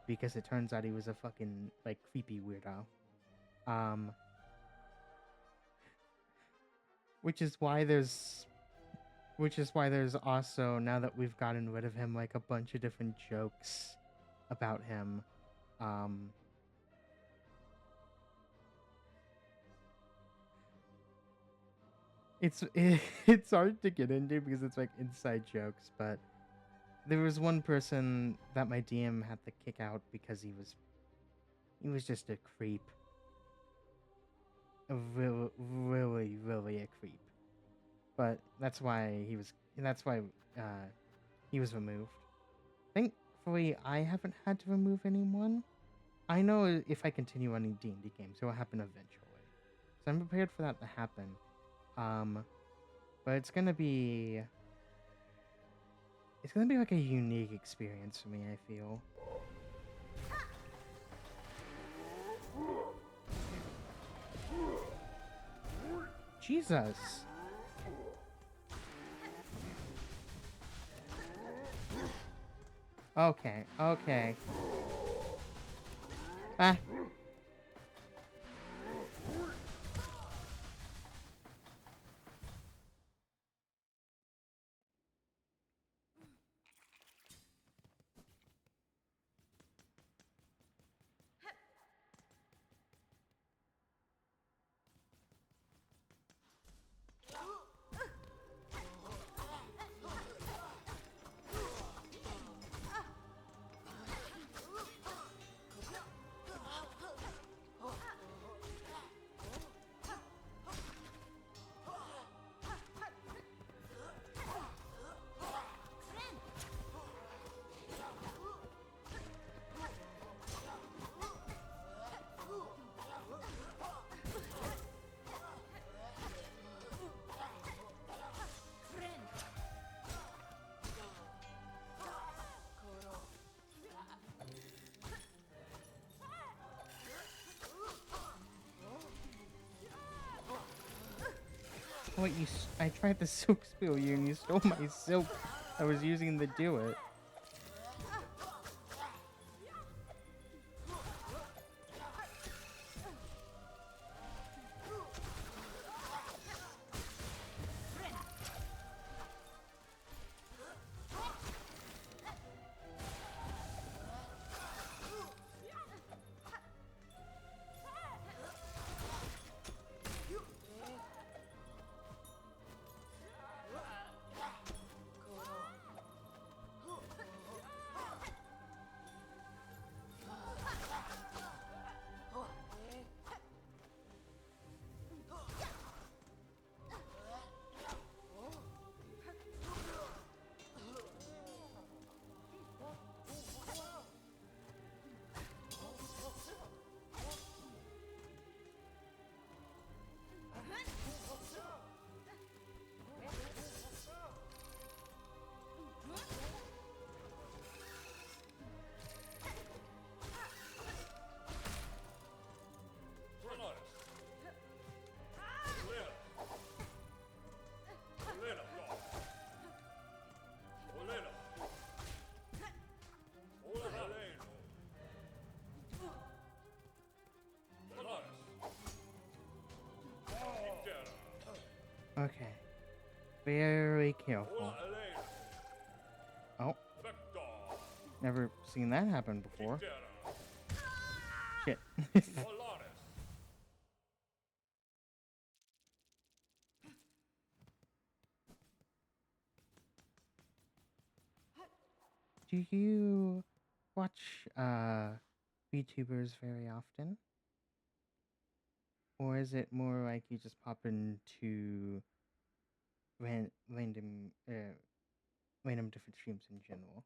because it turns out he was a fucking like creepy weirdo. Which is why there's also, now that we've gotten rid of him, like a bunch of different jokes about him. It's hard to get into because it's like inside jokes, but there was one person that my DM had to kick out because he was just a creep. Really, really a creep. But that's why he was removed. Thankfully, I haven't had to remove anyone. I know if I continue running D&D games, it will happen eventually. So I'm prepared for that to happen. But it's gonna be like a unique experience for me, I feel. Jesus. Okay. Ah. What I tried to silk spill you and you stole my silk I was using to do it. Okay. Very careful. Oh. Never seen that happen before. Shit. Do you watch VTubers very often? Or is it more like you just pop into random different streams in general?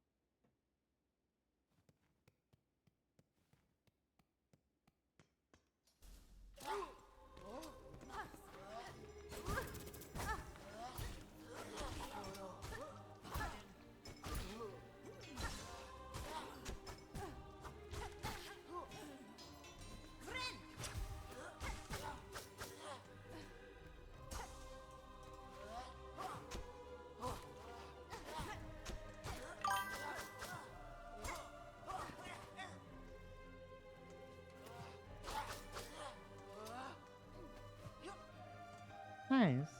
Nice.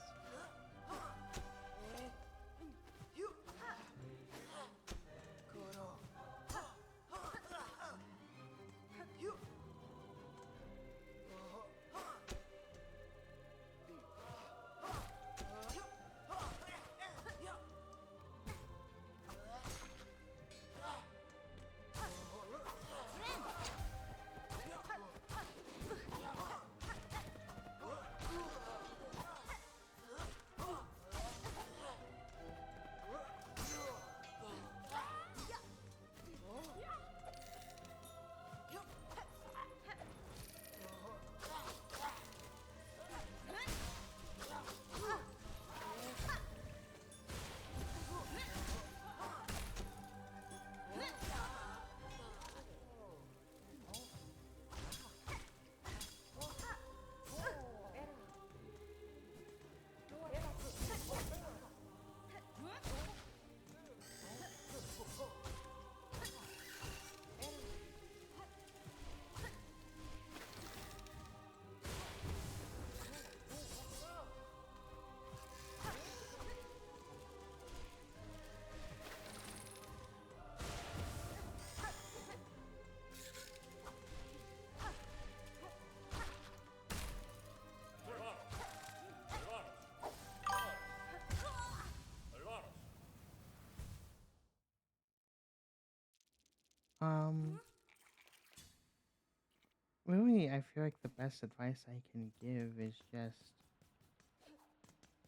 Really, I feel like the best advice I can give is just,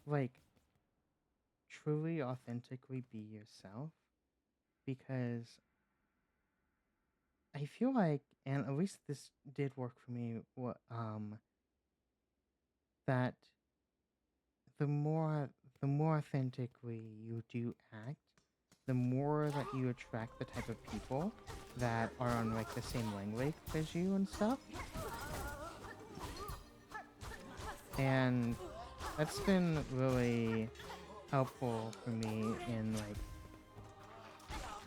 like, truly, authentically be yourself. Because I feel like, and at least this did work for me, that the more authentically you do act, the more that you attract the type of people that are on like the same language as you and stuff. And That's been really helpful for me in like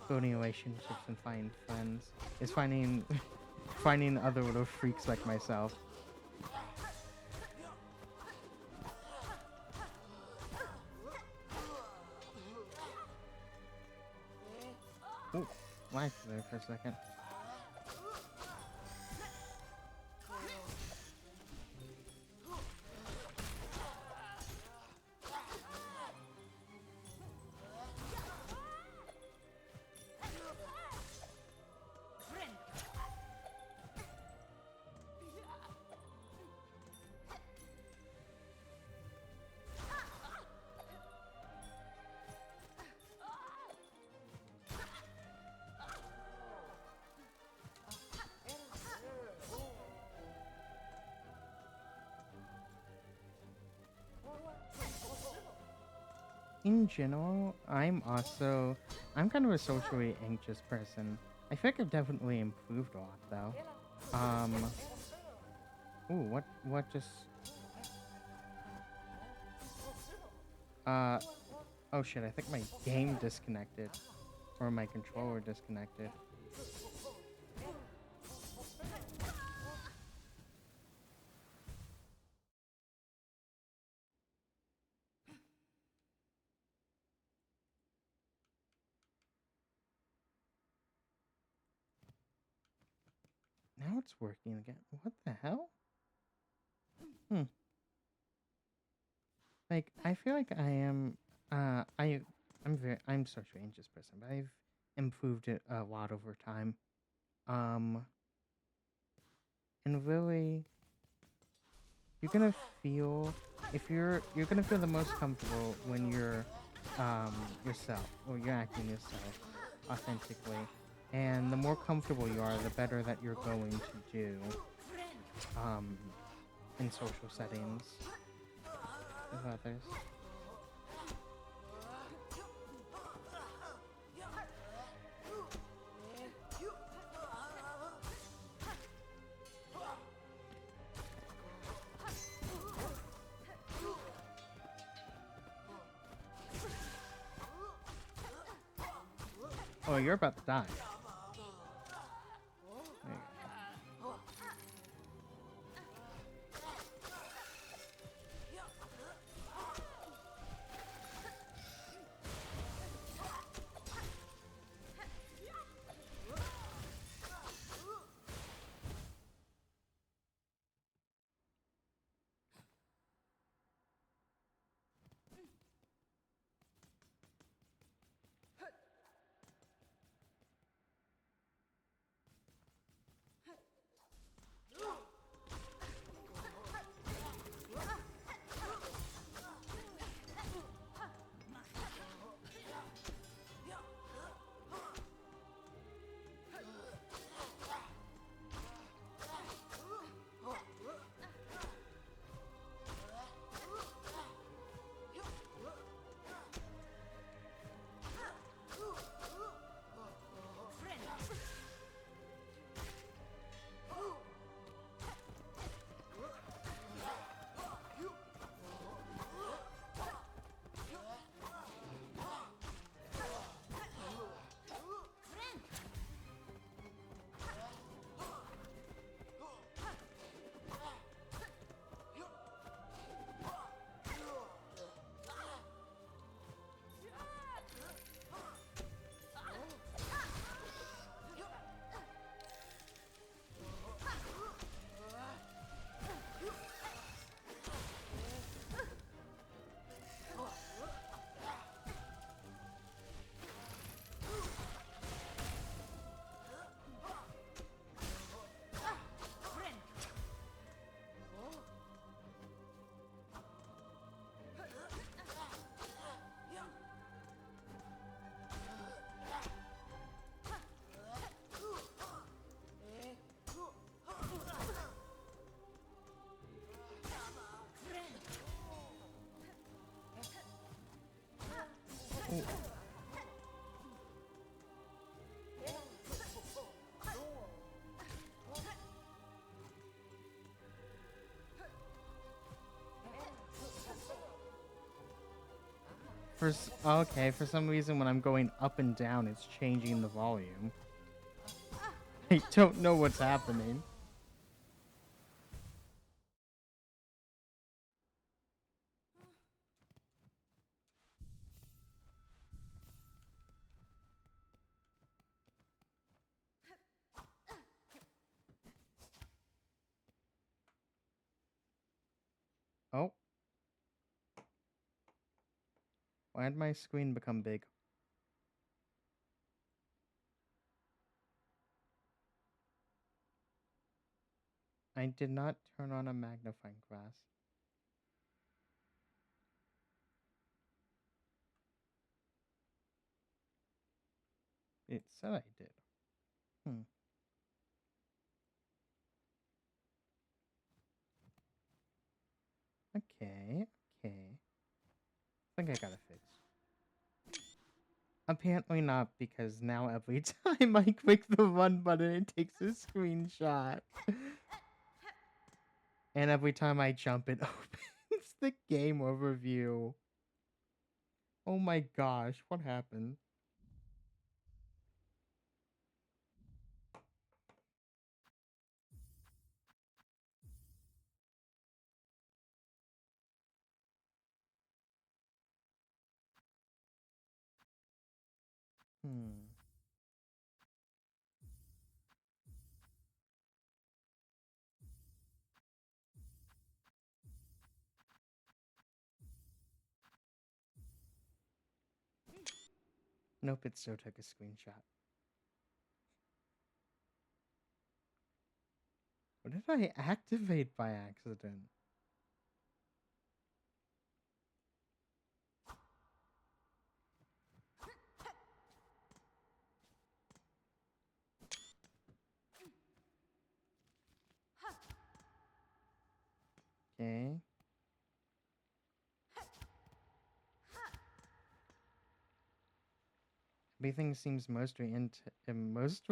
building relationships and finding friends. Is finding finding other little freaks like myself. Ooh, life there for a second. In general, I'm kind of a socially anxious person. I feel like I've definitely improved a lot though. Ooh, what just, uh, oh shit, I think my game disconnected. Or my controller disconnected. Now it's working again. What the hell? Hmm. Like, I feel like I'm socially anxious person, but I've improved it a lot over time. Um, and really, you're gonna feel if you're gonna feel the most comfortable when you're yourself or you're acting yourself authentically, and the more comfortable you are, the better that you're going to do um in social settings with others. Oh, you're about to die. There you go. Okay, for some reason when I'm going up and down, it's changing the volume. I don't know what's happening. Oh, why did my screen become big? I did not turn on a magnifying glass. It said I did. Hmm. Okay, okay. I think I got it fixed. Apparently not, because now every time I click the run button, it takes a screenshot. And every time I jump, it opens the game overview. Oh my gosh, what happened? Hmm. Nope, it still took a screenshot. What did I activate by accident? Okay. Everything seems mostly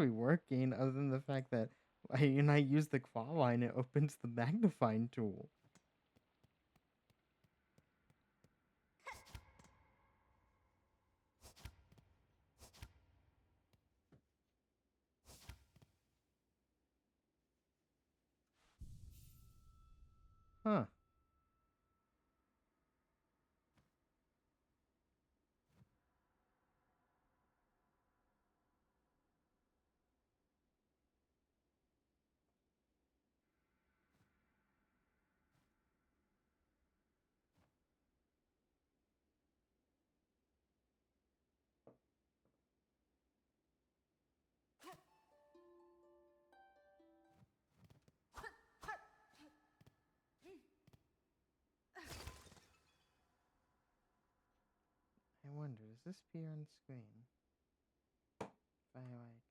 working, other than the fact that when I use the claw line, it opens the magnifying tool. Huh. I wonder, does this appear on screen? If I like...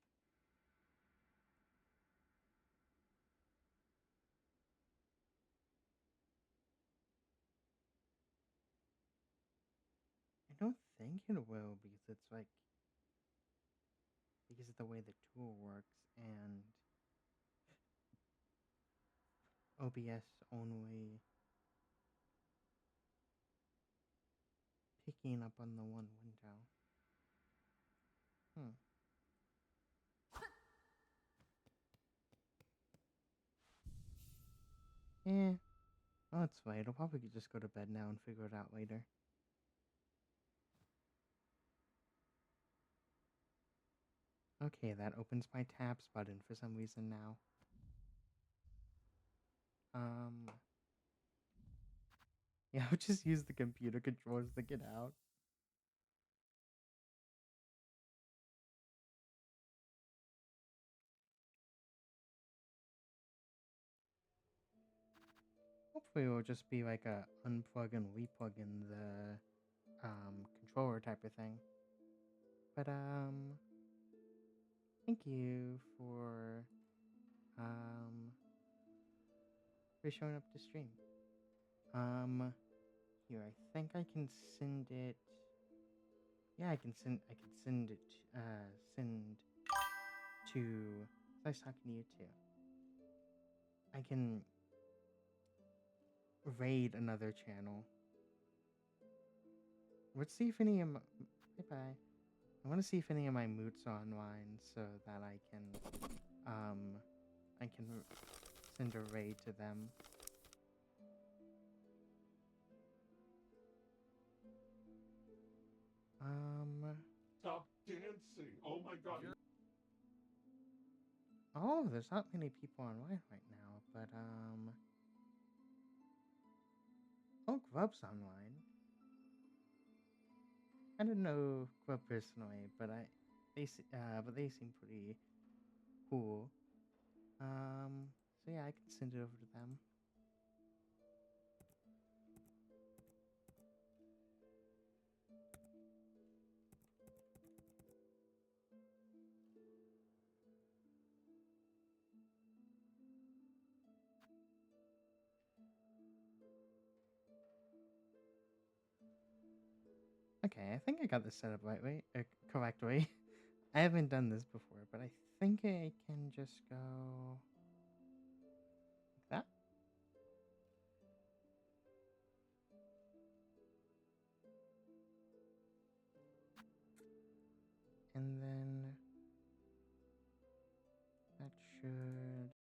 I don't think it will, because it's like... Because of the way the tool works, and... OBS only... picking up on the one window. Hmm. Eh. Oh, it's fine. I'll probably just go to bed now and figure it out later. Okay, that opens my tabs button for some reason now. Yeah, I'll just use the computer controllers to get out. Hopefully it'll just be like a unplug and replug in the controller type of thing. But thank you um for showing up to stream. Here, I think I can send it. Yeah, I can send it send to I was talking to you too. I can raid another channel. let's see if any of my, bye-bye. I want to see if any of my moots are online so that I can send a raid to them. Stop dancing. Oh my god. Oh, there's not many people online right now, but oh, Grub's online. I don't know Grub personally, but they seem pretty cool. So yeah, I can send it over to them. Okay, I think I got this set up correctly. I haven't done this before, but I think I can just go.